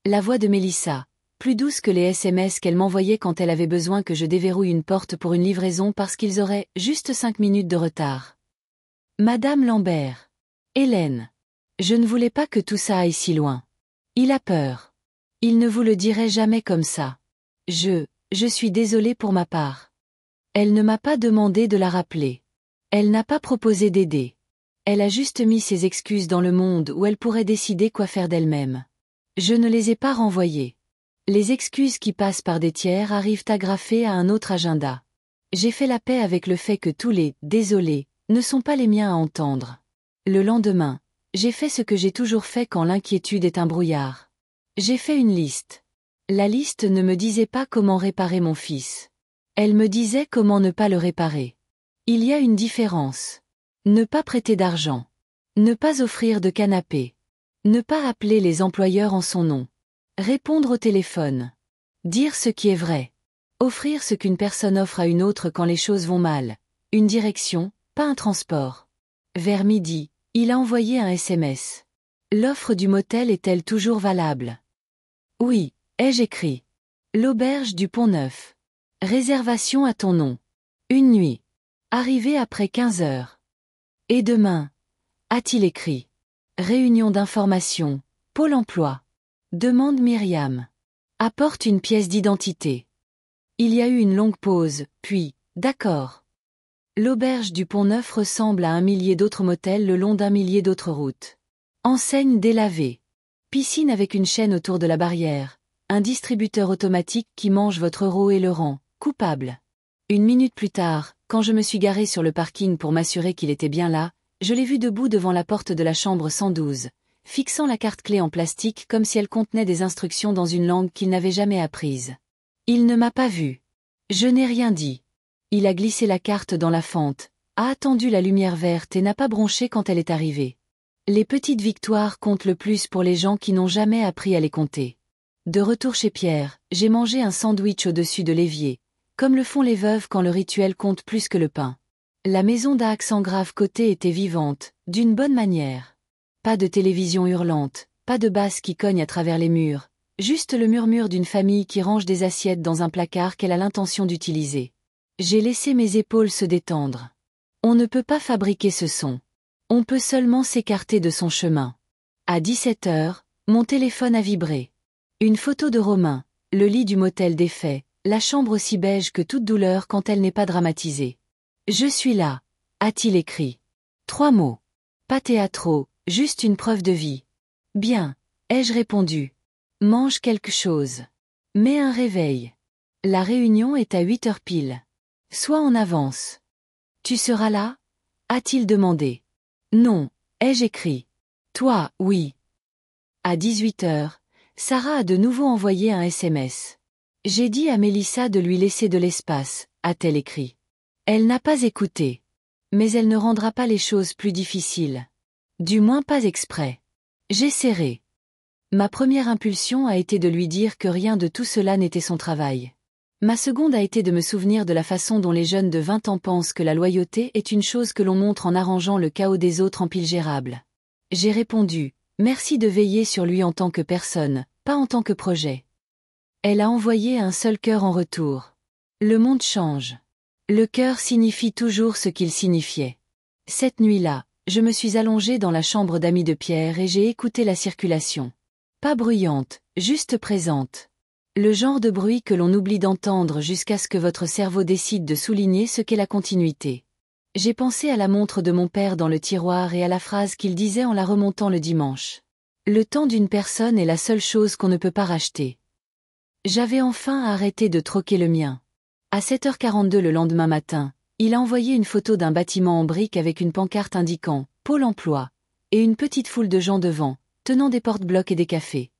La voix de Mélissa, plus douce que les SMS qu'elle m'envoyait quand elle avait besoin que je déverrouille une porte pour une livraison parce qu'ils auraient juste 5 minutes de retard. Madame Lambert. Hélène. Je ne voulais pas que tout ça aille si loin. Il a peur. Il ne vous le dirait jamais comme ça. Je suis désolée pour ma part. Elle ne m'a pas demandé de la rappeler. Elle n'a pas proposé d'aider. Elle a juste mis ses excuses dans le monde où elle pourrait décider quoi faire d'elle-même. Je ne les ai pas renvoyées. Les excuses qui passent par des tiers arrivent agrafées à un autre agenda. J'ai fait la paix avec le fait que tous les « désolés » ne sont pas les miens à entendre. Le lendemain, j'ai fait ce que j'ai toujours fait quand l'inquiétude est un brouillard. J'ai fait une liste. La liste ne me disait pas comment réparer mon fils. Elle me disait comment ne pas le réparer. Il y a une différence. Ne pas prêter d'argent. Ne pas offrir de canapé. Ne pas appeler les employeurs en son nom. Répondre au téléphone. Dire ce qui est vrai. Offrir ce qu'une personne offre à une autre quand les choses vont mal. Une direction, pas un transport. Vers midi, il a envoyé un SMS. L'offre du motel est-elle toujours valable? Oui, ai-je écrit. L'auberge du Pont-Neuf. Réservation à ton nom. Une nuit. Arrivée après 15 heures. Et demain? A-t-il écrit. Réunion d'information, Pôle emploi. Demande Myriam. Apporte une pièce d'identité. Il y a eu une longue pause, puis, d'accord. L'auberge du Pont-Neuf ressemble à un millier d'autres motels le long d'un millier d'autres routes. Enseigne délavée. Piscine avec une chaîne autour de la barrière. Un distributeur automatique qui mange votre euro et le rend coupable. Une minute plus tard, quand je me suis garé sur le parking pour m'assurer qu'il était bien là, je l'ai vu debout devant la porte de la chambre 112, fixant la carte clé en plastique comme si elle contenait des instructions dans une langue qu'il n'avait jamais apprise. Il ne m'a pas vu. Je n'ai rien dit. Il a glissé la carte dans la fente, a attendu la lumière verte et n'a pas bronché quand elle est arrivée. Les petites victoires comptent le plus pour les gens qui n'ont jamais appris à les compter. De retour chez Pierre, j'ai mangé un sandwich au-dessus de l'évier, comme le font les veuves quand le rituel compte plus que le pain. La maison d'à accent grave côté était vivante, d'une bonne manière. Pas de télévision hurlante, pas de basse qui cogne à travers les murs, juste le murmure d'une famille qui range des assiettes dans un placard qu'elle a l'intention d'utiliser. J'ai laissé mes épaules se détendre. On ne peut pas fabriquer ce son. On peut seulement s'écarter de son chemin. À 17 heures, mon téléphone a vibré. Une photo de Romain, le lit du motel défait, la chambre aussi beige que toute douleur quand elle n'est pas dramatisée. Je suis là, a-t-il écrit. 3 mots. Pas théâtraux, juste une preuve de vie. Bien, ai-je répondu. Mange quelque chose. Mets un réveil. La réunion est à 8 heures pile. Sois en avance. Tu seras là? A-t-il demandé. Non, ai-je écrit. Toi, oui. À 18 heures, Sarah a de nouveau envoyé un SMS. J'ai dit à Mélissa de lui laisser de l'espace, a-t-elle écrit. Elle n'a pas écouté. Mais elle ne rendra pas les choses plus difficiles. Du moins pas exprès. J'ai serré. Ma première impulsion a été de lui dire que rien de tout cela n'était son travail. Ma seconde a été de me souvenir de la façon dont les jeunes de 20 ans pensent que la loyauté est une chose que l'on montre en arrangeant le chaos des autres en pile gérable. J'ai répondu, merci de veiller sur lui en tant que personne, pas en tant que projet. Elle a envoyé un seul cœur en retour. Le monde change. Le cœur signifie toujours ce qu'il signifiait. Cette nuit-là, je me suis allongée dans la chambre d'amis de Pierre et j'ai écouté la circulation. Pas bruyante, juste présente. Le genre de bruit que l'on oublie d'entendre jusqu'à ce que votre cerveau décide de souligner ce qu'est la continuité. J'ai pensé à la montre de mon père dans le tiroir et à la phrase qu'il disait en la remontant le dimanche. Le temps d'une personne est la seule chose qu'on ne peut pas racheter. J'avais enfin arrêté de troquer le mien. À 7h42 le lendemain matin, il a envoyé une photo d'un bâtiment en briques avec une pancarte indiquant « Pôle emploi » et une petite foule de gens devant, tenant des porte-blocs et des cafés.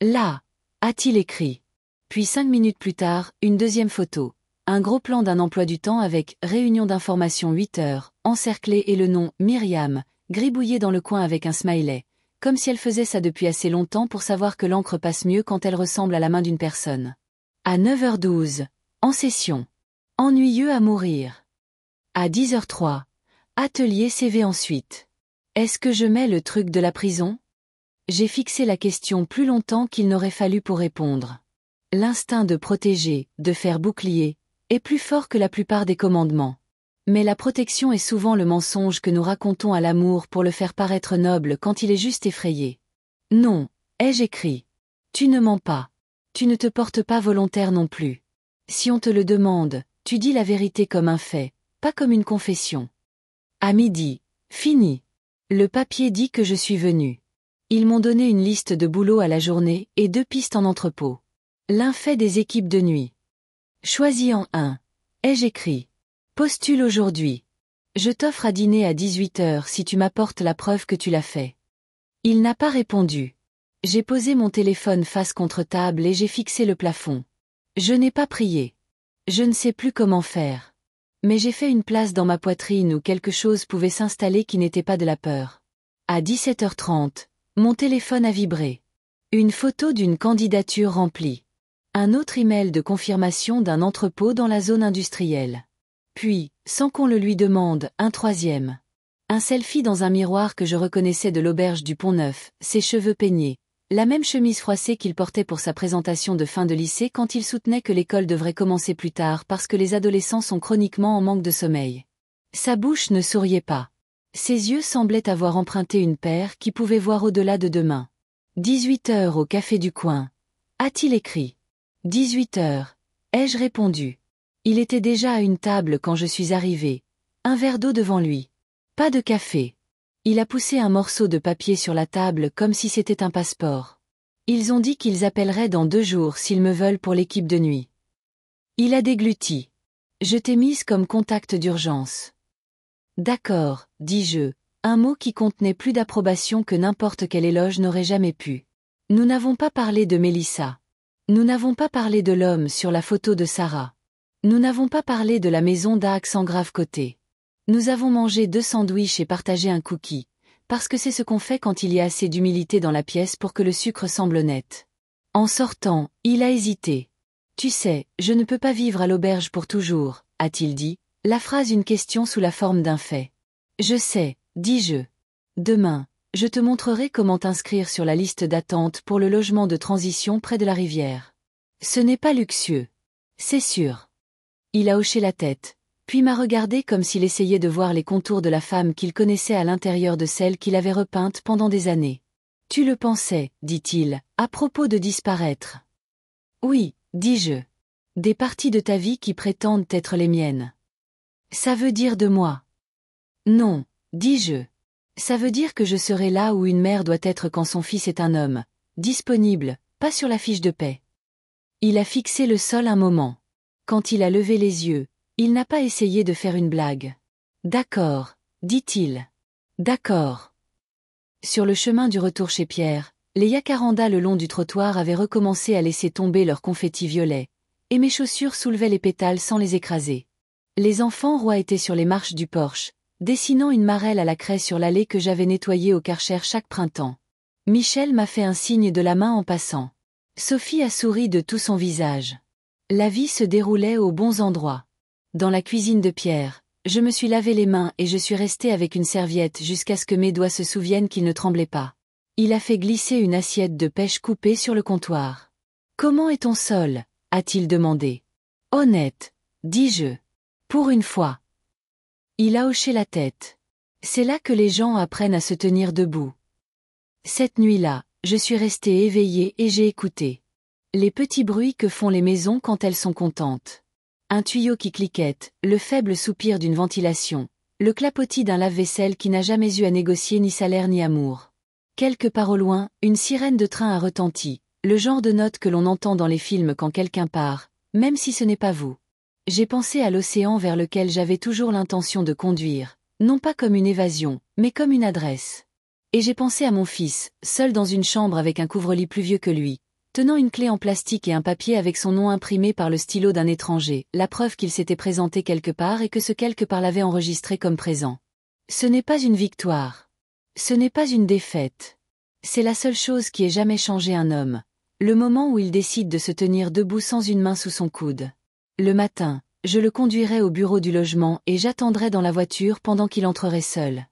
Là, a-t-il écrit. Puis 5 minutes plus tard, une deuxième photo. Un gros plan d'un emploi du temps avec « Réunion d'information 8 heures », encerclé et le nom « Myriam », gribouillé dans le coin avec un smiley, comme si elle faisait ça depuis assez longtemps pour savoir que l'encre passe mieux quand elle ressemble à la main d'une personne. À 9h12, en session. Ennuyeux à mourir. À 10h03, atelier CV ensuite. Est-ce que je mets le truc de la prison? J'ai fixé la question plus longtemps qu'il n'aurait fallu pour répondre. L'instinct de protéger, de faire bouclier, est plus fort que la plupart des commandements. Mais la protection est souvent le mensonge que nous racontons à l'amour pour le faire paraître noble quand il est juste effrayé. Non, ai-je écrit. Tu ne mens pas. Tu ne te portes pas volontaire non plus. Si on te le demande, tu dis la vérité comme un fait, pas comme une confession. À midi, fini. Le papier dit que je suis venu. Ils m'ont donné une liste de boulot à la journée et 2 pistes en entrepôt. L'un fait des équipes de nuit. Choisis en un. Ai-je écrit. Postule aujourd'hui. Je t'offre à dîner à 18h si tu m'apportes la preuve que tu l'as fait. Il n'a pas répondu. J'ai posé mon téléphone face contre table et j'ai fixé le plafond. Je n'ai pas prié. Je ne sais plus comment faire. Mais j'ai fait une place dans ma poitrine où quelque chose pouvait s'installer qui n'était pas de la peur. À 17h30, Mon téléphone a vibré. Une photo d'une candidature remplie. Un autre email de confirmation d'un entrepôt dans la zone industrielle. Puis, sans qu'on le lui demande, un troisième. Un selfie dans un miroir que je reconnaissais de l'auberge du Pont-Neuf, ses cheveux peignés, la même chemise froissée qu'il portait pour sa présentation de fin de lycée quand il soutenait que l'école devrait commencer plus tard parce que les adolescents sont chroniquement en manque de sommeil. Sa bouche ne souriait pas. Ses yeux semblaient avoir emprunté une paire qui pouvait voir au-delà de demain. 18 heures au café du coin. A-t-il écrit. 18 heures, ai-je répondu. Il était déjà à une table quand je suis arrivé. Un verre d'eau devant lui. Pas de café. Il a poussé un morceau de papier sur la table comme si c'était un passeport. Ils ont dit qu'ils appelleraient dans 2 jours s'ils me veulent pour l'équipe de nuit. Il a dégluti. Je t'ai mise comme contact d'urgence. D'accord, dis-je, un mot qui contenait plus d'approbation que n'importe quel éloge n'aurait jamais pu. Nous n'avons pas parlé de Mélissa. Nous n'avons pas parlé de l'homme sur la photo de Sarah. Nous n'avons pas parlé de la maison d'Axe en grave côté. Nous avons mangé 2 sandwichs et partagé un cookie, parce que c'est ce qu'on fait quand il y a assez d'humilité dans la pièce pour que le sucre semble net. En sortant, il a hésité. Tu sais, je ne peux pas vivre à l'auberge pour toujours, a-t-il dit, la phrase une question sous la forme d'un fait. Je sais, dis-je. Demain, je te montrerai comment t'inscrire sur la liste d'attente pour le logement de transition près de la rivière. Ce n'est pas luxueux. C'est sûr. Il a hoché la tête, puis m'a regardé comme s'il essayait de voir les contours de la femme qu'il connaissait à l'intérieur de celle qu'il avait repeinte pendant des années. Tu le pensais, dit-il, à propos de disparaître. Oui, dis-je. Des parties de ta vie qui prétendent être les miennes. Ça veut dire de moi. Non, dis-je. Ça veut dire que je serai là où une mère doit être quand son fils est un homme, disponible, pas sur la fiche de paie. Il a fixé le sol un moment. Quand il a levé les yeux, il n'a pas essayé de faire une blague. D'accord, dit-il. D'accord. Sur le chemin du retour chez Pierre, les jacarandas le long du trottoir avaient recommencé à laisser tomber leurs confettis violets, et mes chaussures soulevaient les pétales sans les écraser. Les enfants rois étaient sur les marches du porche, dessinant une marelle à la craie sur l'allée que j'avais nettoyée au Karcher chaque printemps. Michel m'a fait un signe de la main en passant. Sophie a souri de tout son visage. La vie se déroulait aux bons endroits. Dans la cuisine de Pierre, je me suis lavé les mains et je suis restée avec une serviette jusqu'à ce que mes doigts se souviennent qu'ils ne tremblaient pas. Il a fait glisser une assiette de pêche coupée sur le comptoir. « Comment est ton sol ?» a-t-il demandé. « Honnête, dis-je. Pour une fois. » Il a hoché la tête. C'est là que les gens apprennent à se tenir debout. Cette nuit-là, je suis restée éveillée et j'ai écouté. Les petits bruits que font les maisons quand elles sont contentes. Un tuyau qui cliquette, le faible soupir d'une ventilation, le clapotis d'un lave-vaisselle qui n'a jamais eu à négocier ni salaire ni amour. Quelque part au loin, une sirène de train a retenti, le genre de note que l'on entend dans les films quand quelqu'un part, même si ce n'est pas vous. J'ai pensé à l'océan vers lequel j'avais toujours l'intention de conduire, non pas comme une évasion, mais comme une adresse. Et j'ai pensé à mon fils, seul dans une chambre avec un couvre-lit plus vieux que lui, tenant une clé en plastique et un papier avec son nom imprimé par le stylo d'un étranger, la preuve qu'il s'était présenté quelque part et que ce quelque part l'avait enregistré comme présent. Ce n'est pas une victoire. Ce n'est pas une défaite. C'est la seule chose qui ait jamais changé un homme. Le moment où il décide de se tenir debout sans une main sous son coude. Le matin, je le conduirai au bureau du logement et j'attendrai dans la voiture pendant qu'il entrerait seul.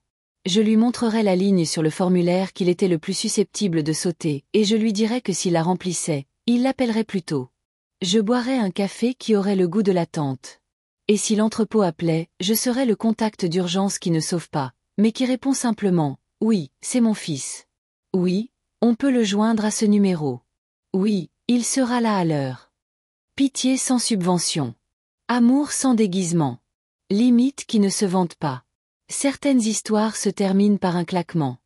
Je lui montrerai la ligne sur le formulaire qu'il était le plus susceptible de sauter, et je lui dirai que s'il la remplissait, il l'appellerait plus tôt. Je boirai un café qui aurait le goût de l'attente. Et si l'entrepôt appelait, je serai le contact d'urgence qui ne sauve pas, mais qui répond simplement « Oui, c'est mon fils. Oui, on peut le joindre à ce numéro. Oui, il sera là à l'heure. » Pitié sans subvention. Amour sans déguisement. Limite qui ne se vante pas. Certaines histoires se terminent par un claquement.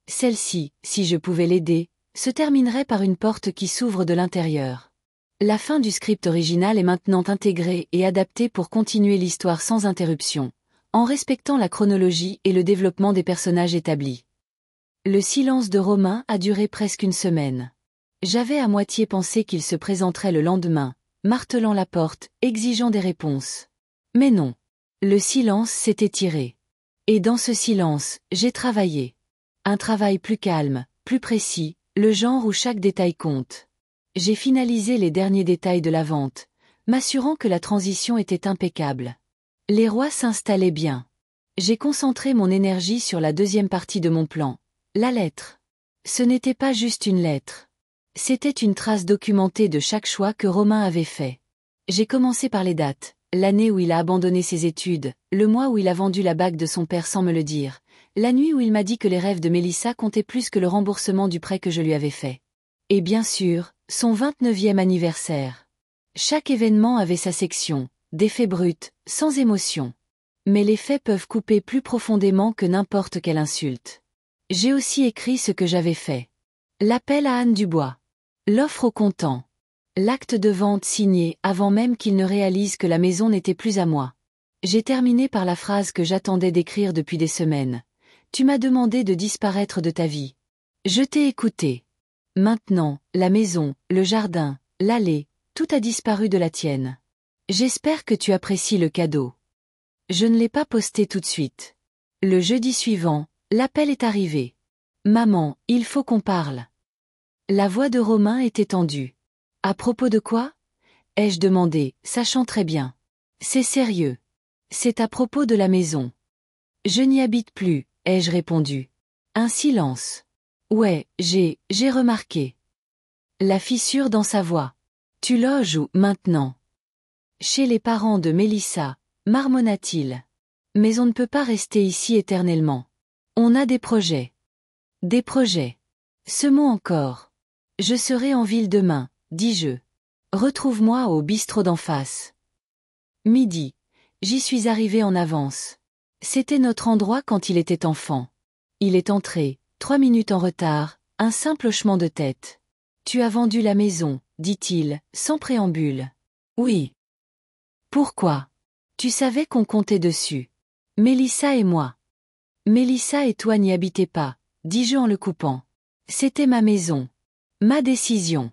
Celle-ci, si je pouvais l'aider, se terminerait par une porte qui s'ouvre de l'intérieur. La fin du script original est maintenant intégrée et adaptée pour continuer l'histoire sans interruption, en respectant la chronologie et le développement des personnages établis. Le silence de Romain a duré presque une semaine. J'avais à moitié pensé qu'il se présenterait le lendemain, martelant la porte, exigeant des réponses. Mais non. Le silence s'est étiré. Et dans ce silence, j'ai travaillé. Un travail plus calme, plus précis, le genre où chaque détail compte. J'ai finalisé les derniers détails de la vente, m'assurant que la transition était impeccable. Les rois s'installaient bien. J'ai concentré mon énergie sur la deuxième partie de mon plan, la lettre. Ce n'était pas juste une lettre. C'était une trace documentée de chaque choix que Romain avait fait. J'ai commencé par les dates, l'année où il a abandonné ses études, le mois où il a vendu la bague de son père sans me le dire, la nuit où il m'a dit que les rêves de Mélissa comptaient plus que le remboursement du prêt que je lui avais fait. Et bien sûr, son 29e anniversaire. Chaque événement avait sa section, des faits bruts, sans émotion. Mais les faits peuvent couper plus profondément que n'importe quelle insulte. J'ai aussi écrit ce que j'avais fait. L'appel à Anne Dubois. L'offre au comptant. L'acte de vente signé avant même qu'il ne réalise que la maison n'était plus à moi. J'ai terminé par la phrase que j'attendais d'écrire depuis des semaines. Tu m'as demandé de disparaître de ta vie. Je t'ai écouté. Maintenant, la maison, le jardin, l'allée, tout a disparu de la tienne. J'espère que tu apprécies le cadeau. Je ne l'ai pas posté tout de suite. Le jeudi suivant, l'appel est arrivé. Maman, il faut qu'on parle. La voix de Romain était tendue. À propos de quoi? Ai-je demandé, sachant très bien. C'est sérieux. C'est à propos de la maison. Je n'y habite plus, ai-je répondu. Un silence. Ouais, j'ai remarqué. La fissure dans sa voix. Tu loges où, maintenant? Chez les parents de Mélissa, marmonna-t-il. Mais on ne peut pas rester ici éternellement. On a des projets. Des projets. Ce mot encore. Je serai en ville demain, dis-je. Retrouve-moi au bistrot d'en face. Midi. J'y suis arrivé en avance. C'était notre endroit quand il était enfant. Il est entré, 3 minutes en retard, un simple hochement de tête. Tu as vendu la maison, dit-il, sans préambule. Oui. Pourquoi? Tu savais qu'on comptait dessus. Mélissa et moi. Mélissa et toi n'y habitez pas, dis-je en le coupant. C'était ma maison. Ma décision.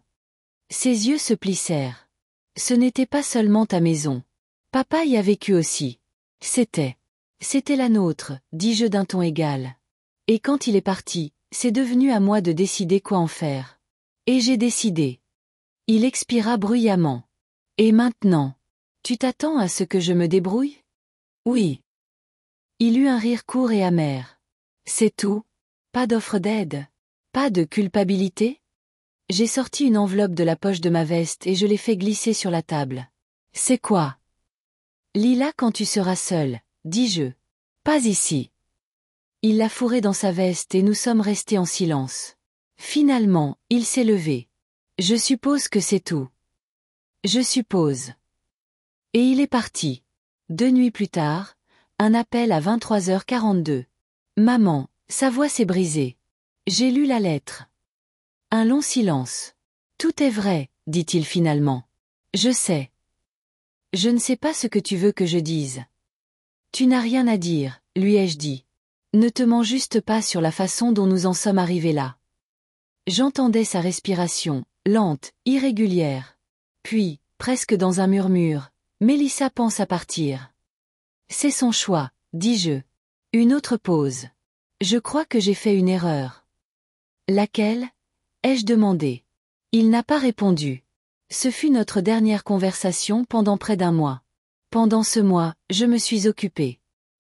Ses yeux se plissèrent. Ce n'était pas seulement ta maison. Papa y a vécu aussi. C'était la nôtre, dis-je d'un ton égal. Et quand il est parti, c'est devenu à moi de décider quoi en faire. Et j'ai décidé. Il expira bruyamment. Et maintenant? Tu t'attends à ce que je me débrouille? Oui. Il eut un rire court et amer. C'est tout? Pas d'offre d'aide? Pas de culpabilité? J'ai sorti une enveloppe de la poche de ma veste et je l'ai fait glisser sur la table. C'est quoi? Lis-la quand tu seras seul, dis-je. Pas ici. Il l'a fourrée dans sa veste et nous sommes restés en silence. Finalement, il s'est levé. Je suppose que c'est tout. Je suppose. Et il est parti. 2 nuits plus tard, un appel à 23h42. Maman, sa voix s'est brisée. J'ai lu la lettre. Un long silence. Tout est vrai, dit-il finalement. Je sais. Je ne sais pas ce que tu veux que je dise. Tu n'as rien à dire, lui ai-je dit. Ne te mens juste pas sur la façon dont nous en sommes arrivés là. J'entendais sa respiration, lente, irrégulière. Puis, presque dans un murmure, Mélissa pense à partir. C'est son choix, dis-je. Une autre pause. Je crois que j'ai fait une erreur. Laquelle? Ai-je demandé. Il n'a pas répondu. Ce fut notre dernière conversation pendant près d'un mois. Pendant ce mois, je me suis occupée.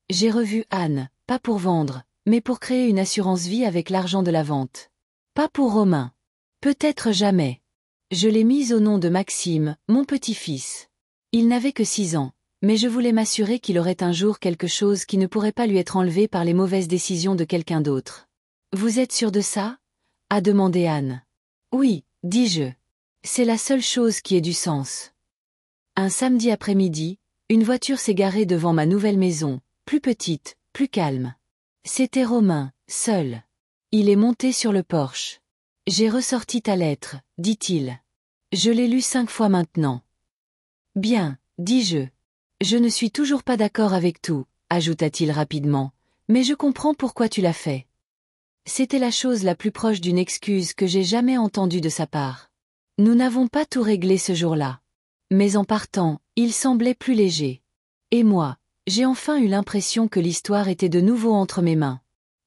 J'ai revu Anne, pas pour vendre, mais pour créer une assurance vie avec l'argent de la vente. Pas pour Romain. Peut-être jamais. Je l'ai mise au nom de Maxime, mon petit-fils. Il n'avait que 6 ans, mais je voulais m'assurer qu'il aurait un jour quelque chose qui ne pourrait pas lui être enlevé par les mauvaises décisions de quelqu'un d'autre. Vous êtes sûr de ça? A demandé Anne. Oui, dis-je. C'est la seule chose qui ait du sens. Un samedi après-midi, une voiture s'est garée devant ma nouvelle maison, plus petite, plus calme. C'était Romain, seul. Il est monté sur le porche. J'ai ressorti ta lettre, dit-il. Je l'ai lue 5 fois maintenant. Bien, dis-je. Je ne suis toujours pas d'accord avec tout, ajouta-t-il rapidement, mais je comprends pourquoi tu l'as fait. C'était la chose la plus proche d'une excuse que j'ai jamais entendue de sa part. Nous n'avons pas tout réglé ce jour-là. Mais en partant, il semblait plus léger. Et moi, j'ai enfin eu l'impression que l'histoire était de nouveau entre mes mains.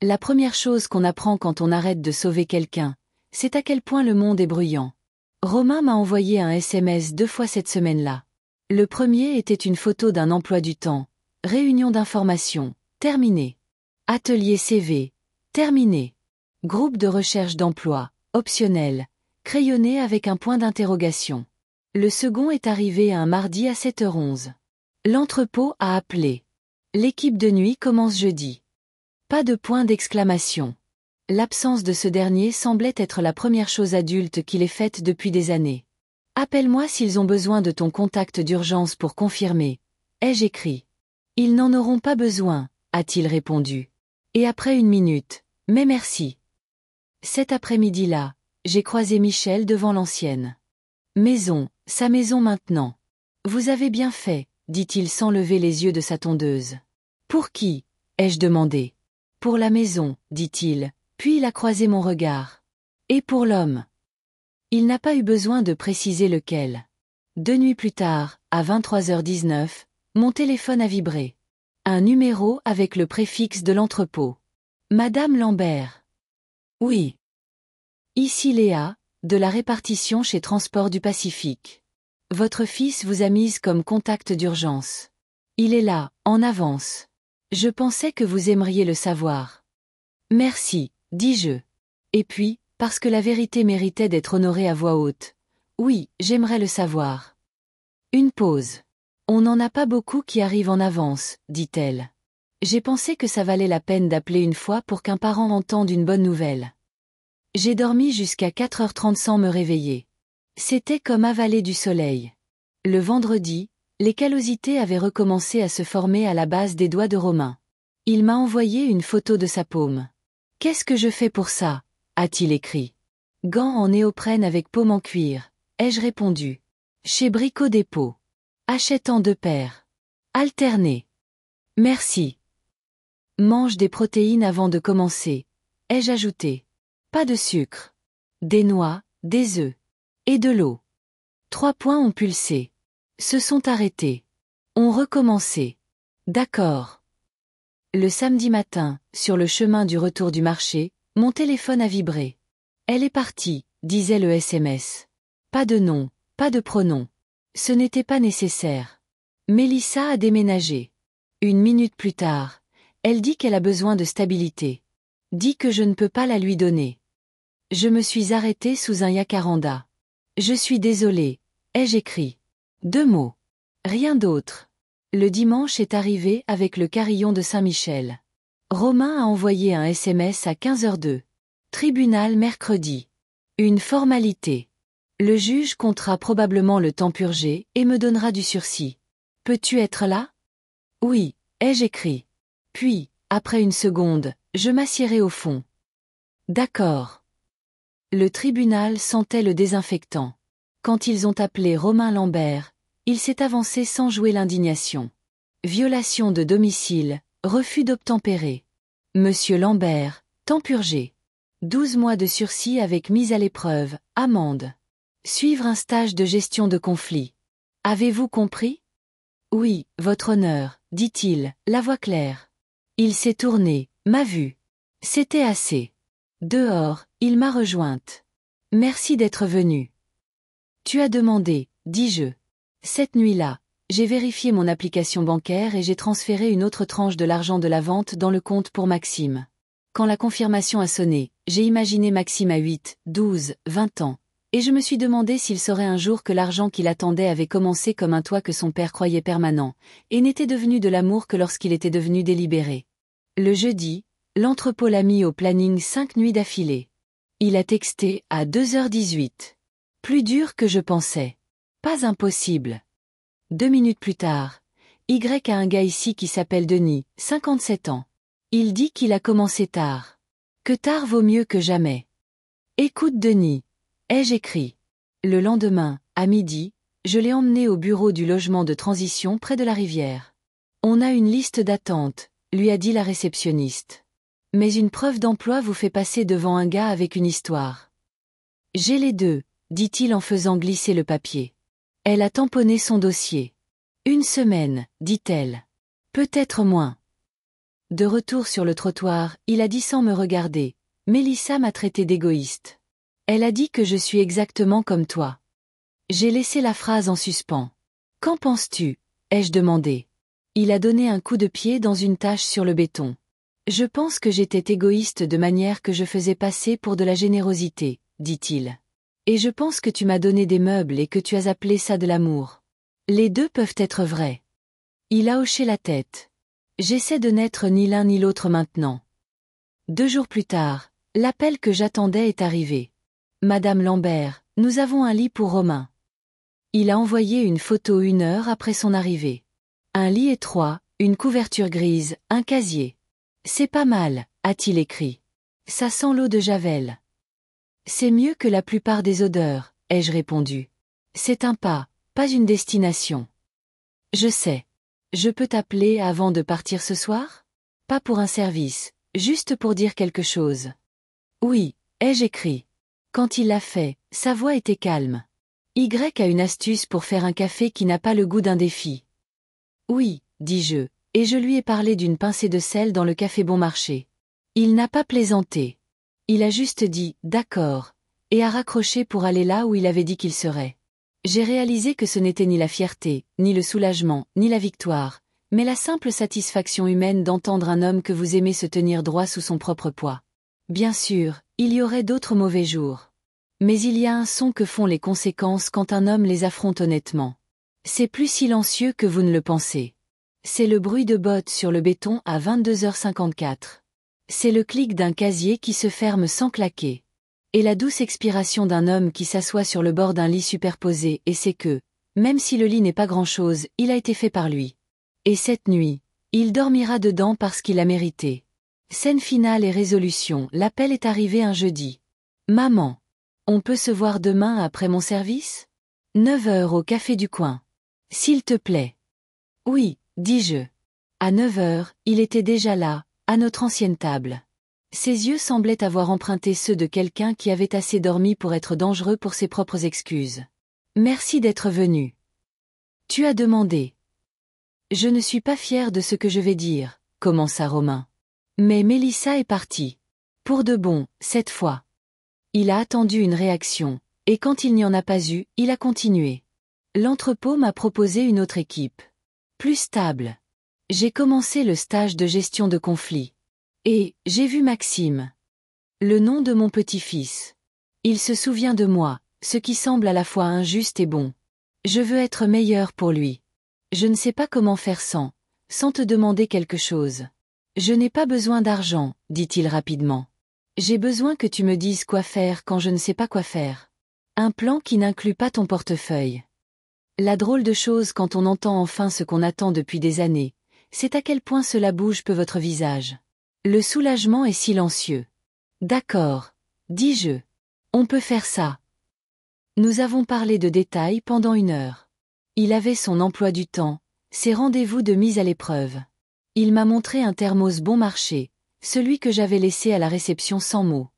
La première chose qu'on apprend quand on arrête de sauver quelqu'un, c'est à quel point le monde est bruyant. Romain m'a envoyé un SMS 2 fois cette semaine-là. Le premier était une photo d'un emploi du temps. Réunion d'information, terminé. Atelier CV, terminé. Groupe de recherche d'emploi, optionnel, crayonné avec un point d'interrogation. Le second est arrivé un mardi à 7h11. L'entrepôt a appelé. L'équipe de nuit commence jeudi. Pas de point d'exclamation. L'absence de ce dernier semblait être la première chose adulte qu'il ait faite depuis des années. Appelle-moi s'ils ont besoin de ton contact d'urgence pour confirmer, ai-je écrit. Ils n'en auront pas besoin, a-t-il répondu. Et après une minute, mais merci. Cet après-midi-là, j'ai croisé Michel devant l'ancienne maison, sa maison maintenant. Vous avez bien fait, dit-il sans lever les yeux de sa tondeuse. Pour qui, ai-je demandé. Pour la maison, dit-il, puis il a croisé mon regard. Et pour l'homme. Il n'a pas eu besoin de préciser lequel. 2 nuits plus tard, à 23h19, mon téléphone a vibré. Un numéro avec le préfixe de l'entrepôt. Madame Lambert. Oui. Ici Léa, de la répartition chez Transport du Pacifique. Votre fils vous a mise comme contact d'urgence. Il est là, en avance. Je pensais que vous aimeriez le savoir. Merci, dis-je. Et puis, parce que la vérité méritait d'être honorée à voix haute. Oui, j'aimerais le savoir. Une pause. On n'en a pas beaucoup qui arrivent en avance, dit-elle. J'ai pensé que ça valait la peine d'appeler une fois pour qu'un parent entende une bonne nouvelle. J'ai dormi jusqu'à 4h30 sans me réveiller. C'était comme avaler du soleil. Le vendredi, les callosités avaient recommencé à se former à la base des doigts de Romain. Il m'a envoyé une photo de sa paume. « Qu'est-ce que je fais pour ça ?» a-t-il écrit. « Gants en néoprène avec paume en cuir », ai-je répondu. « Chez Brico Dépôt. Achète en 2 paires. Alternés. Merci. Mange des protéines avant de commencer, ai-je ajouté. Pas de sucre. Des noix, des œufs. Et de l'eau. 3 points ont pulsé. Se sont arrêtés. Ont recommencé. D'accord. Le samedi matin, sur le chemin du retour du marché, mon téléphone a vibré. Elle est partie, disait le SMS. Pas de nom, pas de pronom. Ce n'était pas nécessaire. Mélissa a déménagé. 1 minute plus tard, elle dit qu'elle a besoin de stabilité. Dit que je ne peux pas la lui donner. Je me suis arrêtée sous un jacaranda. Je suis désolée, ai-je écrit. 2 mots. Rien d'autre. Le dimanche est arrivé avec le carillon de Saint-Michel. Romain a envoyé un SMS à 15h02. Tribunal mercredi. Une formalité. Le juge comptera probablement le temps purgé et me donnera du sursis. Peux-tu être là? Oui, ai-je écrit. Puis, après une seconde, je m'assiérai au fond. D'accord. Le tribunal sentait le désinfectant. Quand ils ont appelé Romain Lambert, il s'est avancé sans jouer l'indignation. Violation de domicile, refus d'obtempérer. Monsieur Lambert, temps purgé. 12 mois de sursis avec mise à l'épreuve, amende. Suivre un stage de gestion de conflit. Avez-vous compris? Oui, votre honneur, dit-il, la voix claire. Il s'est tourné, m'a vu. C'était assez. Dehors, il m'a rejointe. Merci d'être venu. Tu as demandé, dis-je. Cette nuit-là, j'ai vérifié mon application bancaire et j'ai transféré une autre tranche de l'argent de la vente dans le compte pour Maxime. Quand la confirmation a sonné, j'ai imaginé Maxime à 8, 12, 20 ans, et je me suis demandé s'il saurait un jour que l'argent qu'il attendait avait commencé comme un toit que son père croyait permanent, et n'était devenu de l'amour que lorsqu'il était devenu délibéré. Le jeudi, l'entrepôt l'a mis au planning 5 nuits d'affilée. Il a texté à 2h18. Plus dur que je pensais. Pas impossible. 2 minutes plus tard, Y a un gars ici qui s'appelle Denis, 57 ans. Il dit qu'il a commencé tard. Que tard vaut mieux que jamais. Écoute Denis, ai-je écrit. Le lendemain, à midi, je l'ai emmené au bureau du logement de transition près de la rivière. On a une liste d'attente, lui a dit la réceptionniste. Mais une preuve d'emploi vous fait passer devant un gars avec une histoire. J'ai les deux, dit-il en faisant glisser le papier. Elle a tamponné son dossier. 1 semaine, dit-elle. Peut-être moins. De retour sur le trottoir, il a dit sans me regarder. Mélissa m'a traité d'égoïste. Elle a dit que je suis exactement comme toi. J'ai laissé la phrase en suspens. Qu'en penses-tu? Ai-je demandé. Il a donné un coup de pied dans une tache sur le béton. Je pense que j'étais égoïste de manière que je faisais passer pour de la générosité, dit-il. Et je pense que tu m'as donné des meubles et que tu as appelé ça de l'amour. Les deux peuvent être vrais. Il a hoché la tête. J'essaie de n'être ni l'un ni l'autre maintenant. 2 jours plus tard, l'appel que j'attendais est arrivé. Madame Lambert, nous avons un lit pour Romain. Il a envoyé une photo 1 heure après son arrivée. Un lit étroit, une couverture grise, un casier. C'est pas mal, a-t-il écrit. Ça sent l'eau de Javel. C'est mieux que la plupart des odeurs, ai-je répondu. C'est un pas, pas une destination. Je sais. Je peux t'appeler avant de partir ce soir? Pas pour un service, juste pour dire quelque chose. Oui, ai-je écrit. Quand il l'a fait, sa voix était calme. Y a une astuce pour faire un café qui n'a pas le goût d'un défi. Oui, dis-je, et je lui ai parlé d'une pincée de sel dans le café bon marché. Il n'a pas plaisanté. Il a juste dit « d'accord » et a raccroché pour aller là où il avait dit qu'il serait. J'ai réalisé que ce n'était ni la fierté, ni le soulagement, ni la victoire, mais la simple satisfaction humaine d'entendre un homme que vous aimez se tenir droit sous son propre poids. Bien sûr, il y aurait d'autres mauvais jours. Mais il y a un son que font les conséquences quand un homme les affronte honnêtement. C'est plus silencieux que vous ne le pensez. C'est le bruit de bottes sur le béton à 22h54. C'est le clic d'un casier qui se ferme sans claquer. Et la douce expiration d'un homme qui s'assoit sur le bord d'un lit superposé et sait que, même si le lit n'est pas grand-chose, il a été fait par lui. Et cette nuit, il dormira dedans parce qu'il a mérité. Scène finale et résolution, l'appel est arrivé un jeudi. Maman. On peut se voir demain après mon service? 9 heures au café du coin. S'il te plaît. Oui, dis-je. À 9 heures, il était déjà là, à notre ancienne table. Ses yeux semblaient avoir emprunté ceux de quelqu'un qui avait assez dormi pour être dangereux pour ses propres excuses. Merci d'être venu. Tu as demandé. Je ne suis pas fière de ce que je vais dire, commença Romain. Mais Mélissa est partie. Pour de bon, cette fois. Il a attendu une réaction, et quand il n'y en a pas eu, il a continué. L'entrepôt m'a proposé une autre équipe. Plus stable. J'ai commencé le stage de gestion de conflits. Et, j'ai vu Maxime. Le nom de mon petit-fils. Il se souvient de moi, ce qui semble à la fois injuste et bon. Je veux être meilleur pour lui. Je ne sais pas comment faire sans te demander quelque chose. Je n'ai pas besoin d'argent, dit-il rapidement. J'ai besoin que tu me dises quoi faire quand je ne sais pas quoi faire. Un plan qui n'inclut pas ton portefeuille. La drôle de chose quand on entend enfin ce qu'on attend depuis des années, c'est à quel point cela bouge peu votre visage. Le soulagement est silencieux. D'accord, dis-je. On peut faire ça. Nous avons parlé de détails pendant 1 heure. Il avait son emploi du temps, ses rendez-vous de mise à l'épreuve. Il m'a montré un thermos bon marché, celui que j'avais laissé à la réception sans mots.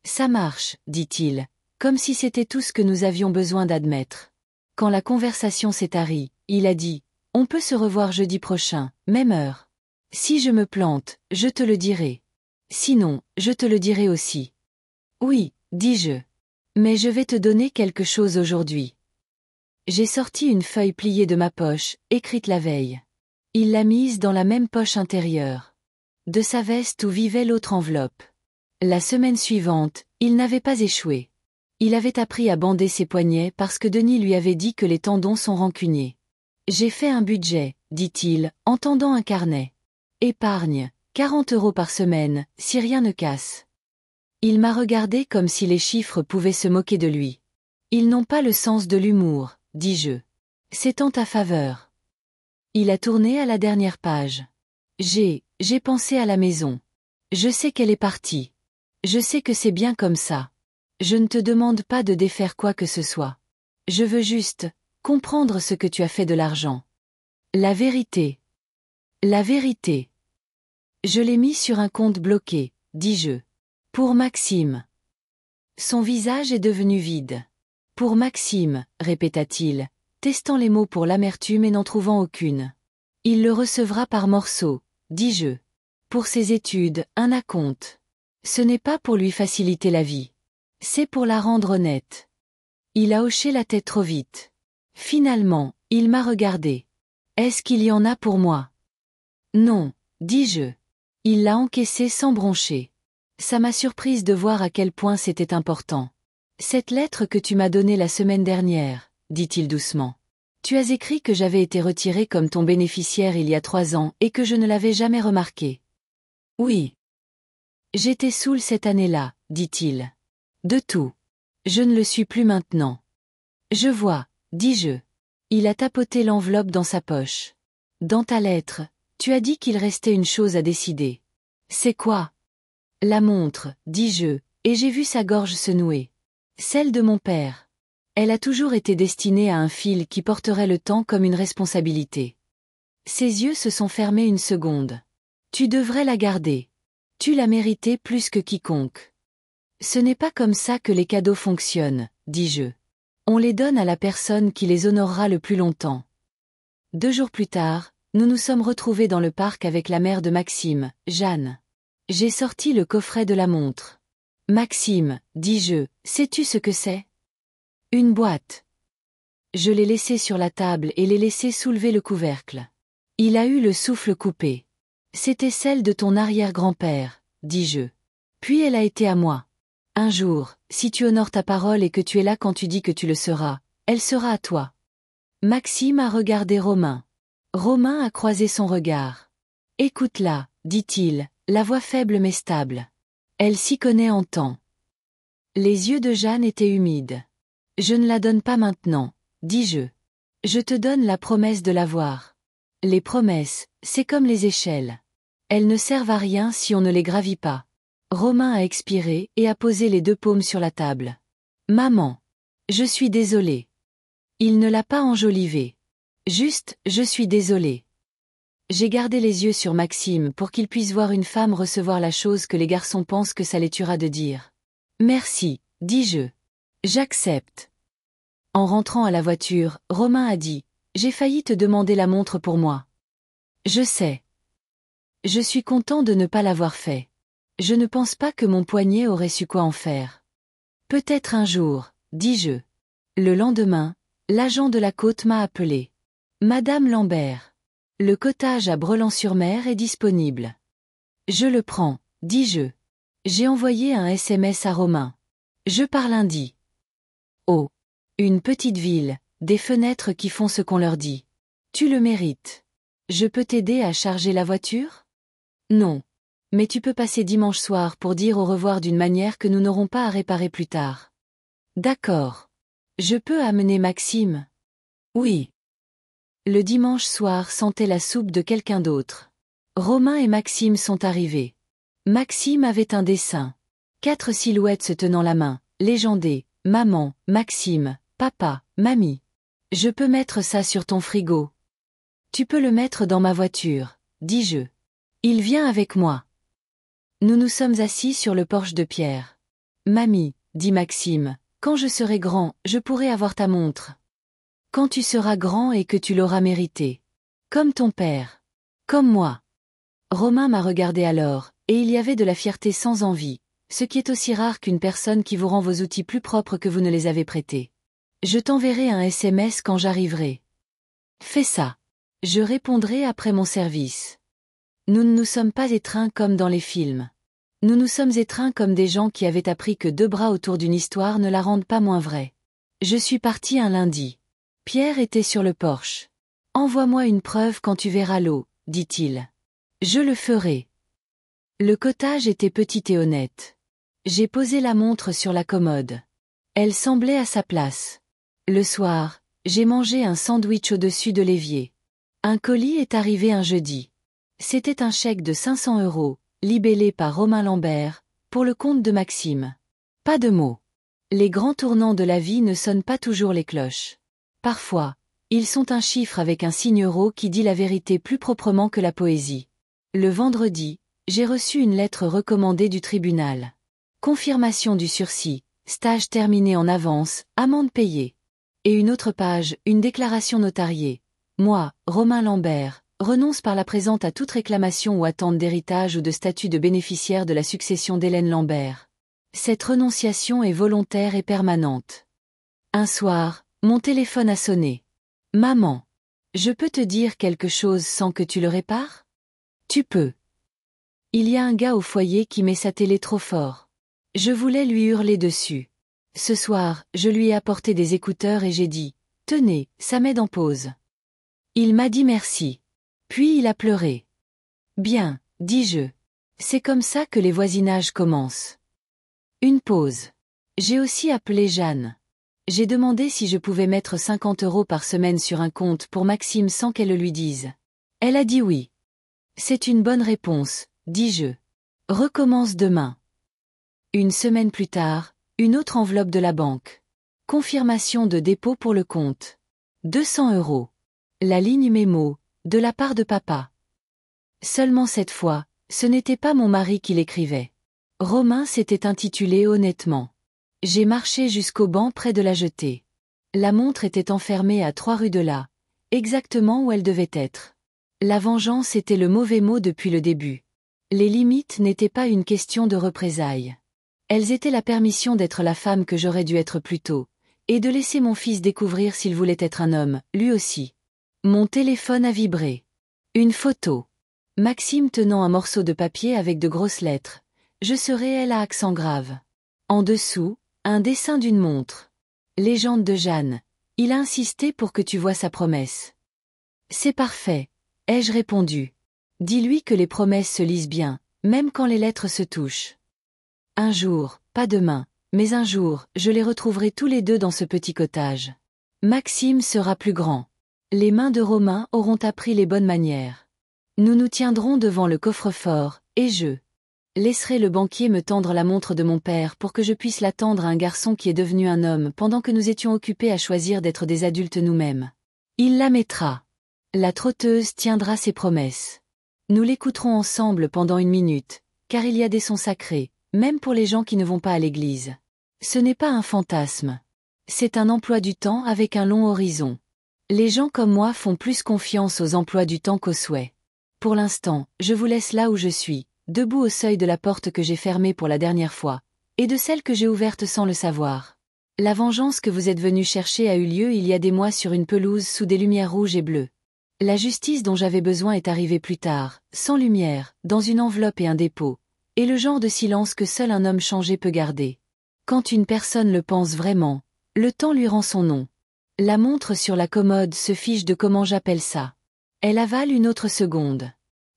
Ça marche, dit-il, comme si c'était tout ce que nous avions besoin d'admettre. Quand la conversation s'est tarie, il a dit, on peut se revoir jeudi prochain, même heure. Si je me plante, je te le dirai. Sinon, je te le dirai aussi. Oui, dis-je. Mais je vais te donner quelque chose aujourd'hui. J'ai sorti une feuille pliée de ma poche, écrite la veille. Il l'a mise dans la même poche intérieure. De sa veste où vivait l'autre enveloppe. La semaine suivante, il n'avait pas échoué. Il avait appris à bander ses poignets parce que Denis lui avait dit que les tendons sont rancuniers. J'ai fait un budget, dit-il, en tendant un carnet. Épargne, 40 € par semaine, si rien ne casse. Il m'a regardé comme si les chiffres pouvaient se moquer de lui. Ils n'ont pas le sens de l'humour, dis-je. C'est en ta faveur. Il a tourné à la dernière page. J'ai pensé à la maison. Je sais qu'elle est partie. Je sais que c'est bien comme ça. Je ne te demande pas de défaire quoi que ce soit. Je veux juste comprendre ce que tu as fait de l'argent. La vérité. La vérité. Je l'ai mis sur un compte bloqué, dis-je. Pour Maxime. Son visage est devenu vide. Pour Maxime, répéta-t-il, testant les mots pour l'amertume et n'en trouvant aucune. Il le recevra par morceaux, dis-je. Pour ses études, un acompte. Ce n'est pas pour lui faciliter la vie. C'est pour la rendre honnête. Il a hoché la tête trop vite. Finalement, il m'a regardé. Est-ce qu'il y en a pour moi? Non, dis-je. Il l'a encaissé sans broncher. Ça m'a surprise de voir à quel point c'était important. Cette lettre que tu m'as donnée la semaine dernière, dit-il doucement. Tu as écrit que j'avais été retiré comme ton bénéficiaire il y a 3 ans et que je ne l'avais jamais remarqué. Oui. J'étais saoul cette année-là, dit-il. De tout. Je ne le suis plus maintenant. Je vois, dis-je. Il a tapoté l'enveloppe dans sa poche. Dans ta lettre, tu as dit qu'il restait une chose à décider. C'est quoi? La montre, dis-je, et j'ai vu sa gorge se nouer. Celle de mon père. Elle a toujours été destinée à un fil qui porterait le temps comme une responsabilité. Ses yeux se sont fermés une seconde. Tu devrais la garder. Tu l'as méritée plus que quiconque. Ce n'est pas comme ça que les cadeaux fonctionnent, dis-je. On les donne à la personne qui les honorera le plus longtemps. 2 jours plus tard, nous nous sommes retrouvés dans le parc avec la mère de Maxime, Jeanne. J'ai sorti le coffret de la montre. Maxime, dis-je, sais-tu ce que c'est? Une boîte. Je l'ai laissée sur la table et l'ai laissé soulever le couvercle. Il a eu le souffle coupé. C'était celle de ton arrière-grand-père, dis-je. Puis elle a été à moi. Un jour, si tu honores ta parole et que tu es là quand tu dis que tu le seras, elle sera à toi. Maxime a regardé Romain. Romain a croisé son regard. Écoute-la, dit-il, la voix faible mais stable. Elle s'y connaît en temps. Les yeux de Jeanne étaient humides. Je ne la donne pas maintenant, dis-je. Je te donne la promesse de l'avoir. Les promesses, c'est comme les échelles. Elles ne servent à rien si on ne les gravit pas. Romain a expiré et a posé les 2 paumes sur la table. Maman. Je suis désolé. Il ne l'a pas enjolivé. Juste, je suis désolé. J'ai gardé les yeux sur Maxime pour qu'il puisse voir une femme recevoir la chose que les garçons pensent que ça les tuera de dire. Merci, dis-je. J'accepte. En rentrant à la voiture, Romain a dit, j'ai failli te demander la montre pour moi. Je sais. Je suis content de ne pas l'avoir fait. Je ne pense pas que mon poignet aurait su quoi en faire. Peut-être un jour, dis-je. Le lendemain, l'agent de la côte m'a appelé. Madame Lambert. Le cottage à Brelan-sur-Mer est disponible. Je le prends, dis-je. J'ai envoyé un SMS à Romain. Je pars lundi. Oh. Une petite ville, des fenêtres qui font ce qu'on leur dit. Tu le mérites. Je peux t'aider à charger la voiture? Non. Mais tu peux passer dimanche soir pour dire au revoir d'une manière que nous n'aurons pas à réparer plus tard. D'accord. Je peux amener Maxime? Oui. Le dimanche soir sentait la soupe de quelqu'un d'autre. Romain et Maxime sont arrivés. Maxime avait un dessin. 4 silhouettes se tenant la main, légendées, maman, Maxime, papa, mamie. Je peux mettre ça sur ton frigo. Tu peux le mettre dans ma voiture, dis-je. Il vient avec moi. Nous nous sommes assis sur le porche de pierre. Mamie, dit Maxime, quand je serai grand, je pourrai avoir ta montre. Quand tu seras grand et que tu l'auras mérité. Comme ton père. Comme moi. Romain m'a regardé alors, et il y avait de la fierté sans envie, ce qui est aussi rare qu'une personne qui vous rend vos outils plus propres que vous ne les avez prêtés. Je t'enverrai un SMS quand j'arriverai. Fais ça. Je répondrai après mon service. Nous ne nous sommes pas étreints comme dans les films. Nous nous sommes étreints comme des gens qui avaient appris que 2 bras autour d'une histoire ne la rendent pas moins vraie. Je suis parti un lundi. Pierre était sur le porche. Envoie-moi une preuve quand tu verras l'eau, dit-il. Je le ferai. Le cottage était petit et honnête. J'ai posé la montre sur la commode. Elle semblait à sa place. Le soir, j'ai mangé un sandwich au-dessus de l'évier. Un colis est arrivé un jeudi. C'était un chèque de 500 €, libellé par Romain Lambert, pour le compte de Maxime. Pas de mots. Les grands tournants de la vie ne sonnent pas toujours les cloches. Parfois, ils sont un chiffre avec un signe euro qui dit la vérité plus proprement que la poésie. Le vendredi, j'ai reçu une lettre recommandée du tribunal. Confirmation du sursis, stage terminé en avance, amende payée. Et une autre page, une déclaration notariée. Moi, Romain Lambert, renonce par la présente à toute réclamation ou attente d'héritage ou de statut de bénéficiaire de la succession d'Hélène Lambert. Cette renonciation est volontaire et permanente. Un soir, mon téléphone a sonné. Maman. Je peux te dire quelque chose sans que tu le répares? Tu peux. Il y a un gars au foyer qui met sa télé trop fort. Je voulais lui hurler dessus. Ce soir, je lui ai apporté des écouteurs et j'ai dit, tenez, ça m'aide en pause. Il m'a dit merci. Puis il a pleuré. Bien, dis-je. C'est comme ça que les voisinages commencent. Une pause. J'ai aussi appelé Jeanne. J'ai demandé si je pouvais mettre 50 € par semaine sur un compte pour Maxime sans qu'elle le lui dise. Elle a dit oui. C'est une bonne réponse, dis-je. Recommence demain. Une semaine plus tard, une autre enveloppe de la banque. Confirmation de dépôt pour le compte. 200 €. La ligne mémo, de la part de papa. Seulement cette fois, ce n'était pas mon mari qui l'écrivait. Romain s'était intitulé honnêtement. J'ai marché jusqu'au banc près de la jetée. La montre était enfermée à 3 rues de là, exactement où elle devait être. La vengeance était le mauvais mot depuis le début. Les limites n'étaient pas une question de représailles. Elles étaient la permission d'être la femme que j'aurais dû être plus tôt, et de laisser mon fils découvrir s'il voulait être un homme, lui aussi. Mon téléphone a vibré. Une photo. Maxime tenant un morceau de papier avec de grosses lettres. Je serai elle à accent grave. En dessous, un dessin d'une montre. Légende de Jeanne. Il a insisté pour que tu vois sa promesse. C'est parfait, ai-je répondu. Dis-lui que les promesses se lisent bien, même quand les lettres se touchent. Un jour, pas demain, mais un jour, je les retrouverai tous les deux dans ce petit cottage. Maxime sera plus grand. Les mains de Romain auront appris les bonnes manières. Nous nous tiendrons devant le coffre-fort, et je laisserai le banquier me tendre la montre de mon père pour que je puisse la tendre à un garçon qui est devenu un homme pendant que nous étions occupés à choisir d'être des adultes nous-mêmes. Il la mettra. La trotteuse tiendra ses promesses. Nous l'écouterons ensemble pendant 1 minute, car il y a des sons sacrés, même pour les gens qui ne vont pas à l'église. Ce n'est pas un fantasme. C'est un emploi du temps avec un long horizon. Les gens comme moi font plus confiance aux emplois du temps qu'aux souhaits. Pour l'instant, je vous laisse là où je suis, debout au seuil de la porte que j'ai fermée pour la dernière fois, et de celle que j'ai ouverte sans le savoir. La vengeance que vous êtes venu chercher a eu lieu il y a des mois sur une pelouse sous des lumières rouges et bleues. La justice dont j'avais besoin est arrivée plus tard, sans lumière, dans une enveloppe et un dépôt, et le genre de silence que seul un homme changé peut garder. Quand une personne le pense vraiment, le temps lui rend son nom. La montre sur la commode se fiche de comment j'appelle ça. Elle avale une autre seconde.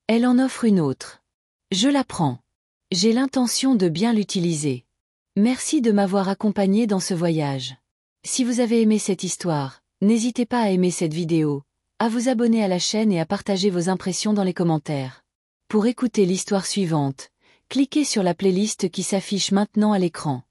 Elle en offre une autre. Je la prends. J'ai l'intention de bien l'utiliser. Merci de m'avoir accompagné dans ce voyage. Si vous avez aimé cette histoire, n'hésitez pas à aimer cette vidéo, à vous abonner à la chaîne et à partager vos impressions dans les commentaires. Pour écouter l'histoire suivante, cliquez sur la playlist qui s'affiche maintenant à l'écran.